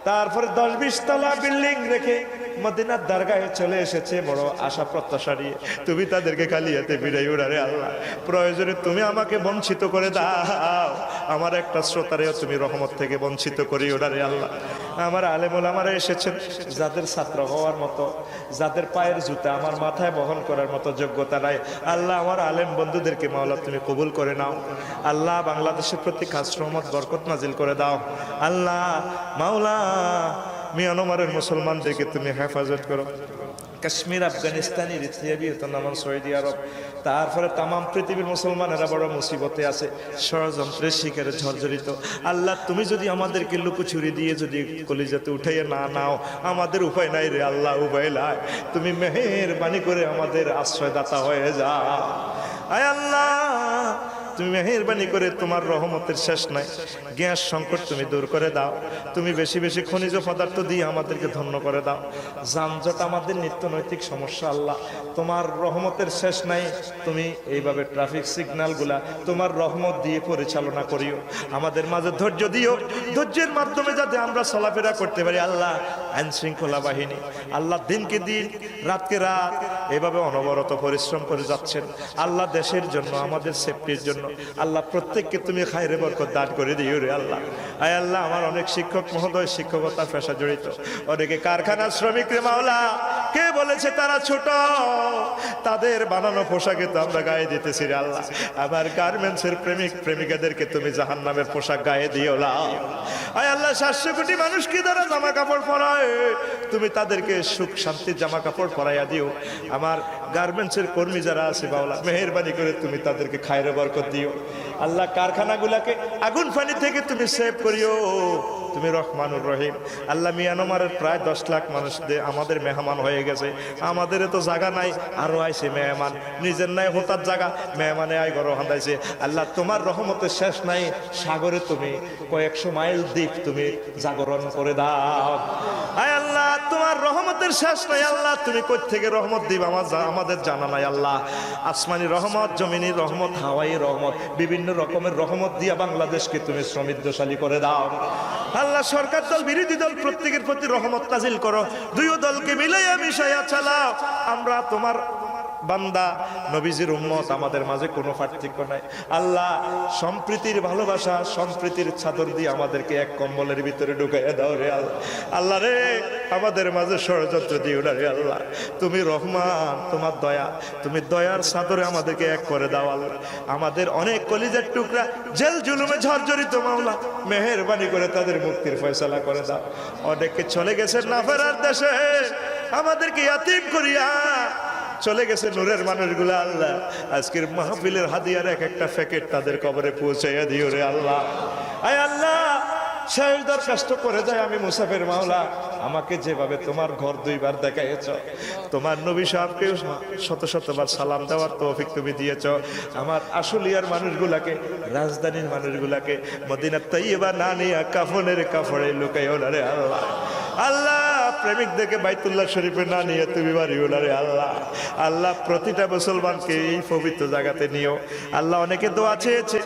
তারপরে 10-20 তলা বিল্ডিং রেখে মদিনার দরগাহে চলে এসেছে বড় আশা প্রত্যাশা নিয়ে, তুমি তাদেরকে খালিয়াতে ফিরাই ওড়ারে আল্লাহ। প্রয়োজনে তুমি আমাকে বঞ্চিত করে দাও, আমার একটা শ্রোতারেও তুমি রহমত থেকে বঞ্চিত করি ওড়ারে আল্লাহ। আমার আলেম ওলামারা এসেছেন, যাদের ছাত্র হওয়ার মতো, যাদের পায়ের জুতা আমার মাথায় বহন করার মতো যোগ্যতা নাই আল্লাহ, আমার আলেম বন্ধুদেরকে মাওলা তুমি কবুল করে নাও আল্লাহ। বাংলাদেশের প্রতি খাস রহমত বরকত নাজিল করে দাও আল্লাহ। মাওলা মিয়ানমারের মুসলমানদেরকে তুমি হেফাজত করো, কাশ্মীর, আফগানিস্তান, ইরিত্রিয়া, ভিয়েতনাম, সৌদি আরব, তারপরে তাম পৃথিবীর মুসলমানেরা বড় মুসিবতে আছে, ষড়যন্ত্রের শিকারে ঝরঝরিত আল্লাহ। তুমি যদি আমাদেরকে লুকোচুরি দিয়ে যদি কলিজাতে উঠাইয়া না নাও, আমাদের উপায় নাই রে আল্লাহ, উপায় নাই। তুমি মেহেরবানি করে আমাদের আশ্রয়দাতা হয়ে যাও আয় আল্লাহ। তুমি মেহেরবানি করে, তোমার রহমতের শেষ নাই, গ্যাস সংকট তুমি দূর করে দাও। তুমি বেশি বেশি খনিজ পদার্থ দিয়ে আমাদেরকে ধন্য করে দাও। যানজট আমাদের নিত্য নৈতিক সমস্যা আল্লাহ, তোমার রহমতের শেষ নাই। তুমি এইভাবে ট্রাফিক সিগন্যালগুলা তোমার রহমত দিয়ে পরিচালনা করিও, আমাদের মাঝে ধৈর্য দিও, ধৈর্যের মাধ্যমে যাতে আমরা চলাফেরা করতে পারি আল্লাহ। আইন শৃঙ্খলা বাহিনী আল্লাহ দিনকে দিন, রাতকে রাত এভাবে অনবরত পরিশ্রম করে যাচ্ছেন আল্লাহ, দেশের জন্য, আমাদের সেফটির জন্য আল্লাহ। প্রত্যেককে তুমি খায়রে বরকত দান করে দিও রে আল্লাহ। আয় আল্লাহ, আমার অনেক শিক্ষক মহোদয় শিক্ষকতার পেশা জড়িত, অনেকে কারখানার শ্রমিক রে মাওলা, কে বলেছে তারা ছোট, তাদের বানানো পোশাকে তো আমরা গায়ে দিতেছি রে আল্লাহ। আমার গার্মেন্টসের প্রেমিক প্রেমিকাদেরকে তুমি জাহান্নামের পোশাক গায়ে দিও না আয় আল্লাহ। 700 কোটি মানুষকে যারা জামা কাপড় পরায়, তুমি তাদেরকে সুখ শান্তির জামা কাপড় পরাইয়া দিও। আমার গার্মেন্টসের কর্মী যারা আছে বাউলা, মেহেরবানি করে তুমি তাদেরকে খায়রে বরকত দিও আল্লাহ। কারখানাগুলাকে আগুন ফানি থেকে তুমি সেভ করিও, তুমি রহমানুর রহিম আল্লাহ। মিয়ানমারের প্রায় 10 লাখ মানুষ আমাদের মেহমান হয়ে গেছে, আমাদের তো জায়গা নাই, আরো আইছে মেহমান, নিজের নাই হতার জায়গা, মেহমানে আয় ঘর হাঁদাইছে আল্লাহ। তোমার রহমতের শেষ নাই, সাগরে তুমি কয়েকশো মাইল দ্বীপ তুমি জাগরণ করে দাও আয় আল্লাহ। তোমার রহমতের শেষ নাই আল্লাহ, তুমি কই থেকে রহমত দিবা আমাদের জানা নাই আল্লাহ। আসমানি রহমত, জমিনি রহমত, হাওয়াই রহমত, বিভিন্ন রকমের রহমত দিয়া বাংলাদেশকে তুমি সমৃদ্ধশালী করে দাও আল্লাহ। সরকার দল, বিরোধী দল, প্রত্যেকের প্রতি রহমত নাজিল করো, দুই দলকে মিলাইয়া মিশাইয়া চালাও। আমরা তোমার বান্দা, নবীজির উম্মত, আমাদের মাঝে কোনো পার্থক্য নাই আল্লাহ। সম্প্রীতির ভালোবাসা, সম্প্রীতির চাদর দিয়ে আমাদেরকে এক কম্বলের ভিতরে ঢুকাইয়া দাও রে আল্লাহ। আল্লাহ রে, আমাদের মাঝে ষড়যন্ত্র দিও না রে আল্লাহ। তুমি রহমান, তোমার দয়া, তুমি দয়ার চাদরে আমাদেরকে এক করে দাও আল্লাহ। আমাদের অনেক কলিজার টুকরা জেল জুলুমে ঝরঝরিত মাওলা, মেহেরবানি করে তাদের মুক্তির ফয়সালা করে দাও। অনেকে চলে গেছেন না ফেরার দেশে, আমাদেরকে ইয়াতীম করিয়া চলে গেছে নূরের মানুষগুলো আল্লাহ। আজকের মাহফিলের হাদিয়ার এক একটা প্যাকেট তাদের কবরে পৌঁছাইয়া দিও রে আল্লাহ। আয় আল্লাহ, শেষ দরখাস্ত করে যায় আমি মুসাফির মাওলা, আমাকে যেভাবে তোমার ঘর দুইবার দেখাইছ, তোমার নবী সাহেবকে শত শতবার সালাম দেওয়ার তৌফিক তুমি দিয়েছ, আমার আশুলিয়ার মানুষগুলাকে, রাজধানীর মানুষগুলাকে মদিনার তাইয়্যিবা না নিয়ে কাফনের কাপড়ে লুকাইও না রে আল্লাহ। আল্লাহ, প্রেমিকদেরকে বাইতুল্লাহ শরীফে না নিয়ে তুমি বাড়িও না রে আল্লাহ। আল্লাহ, প্রতিটা মুসলমানকে এই পবিত্র জায়গাতে নিও আল্লাহ। অনেকে দোয়া চেয়েছে।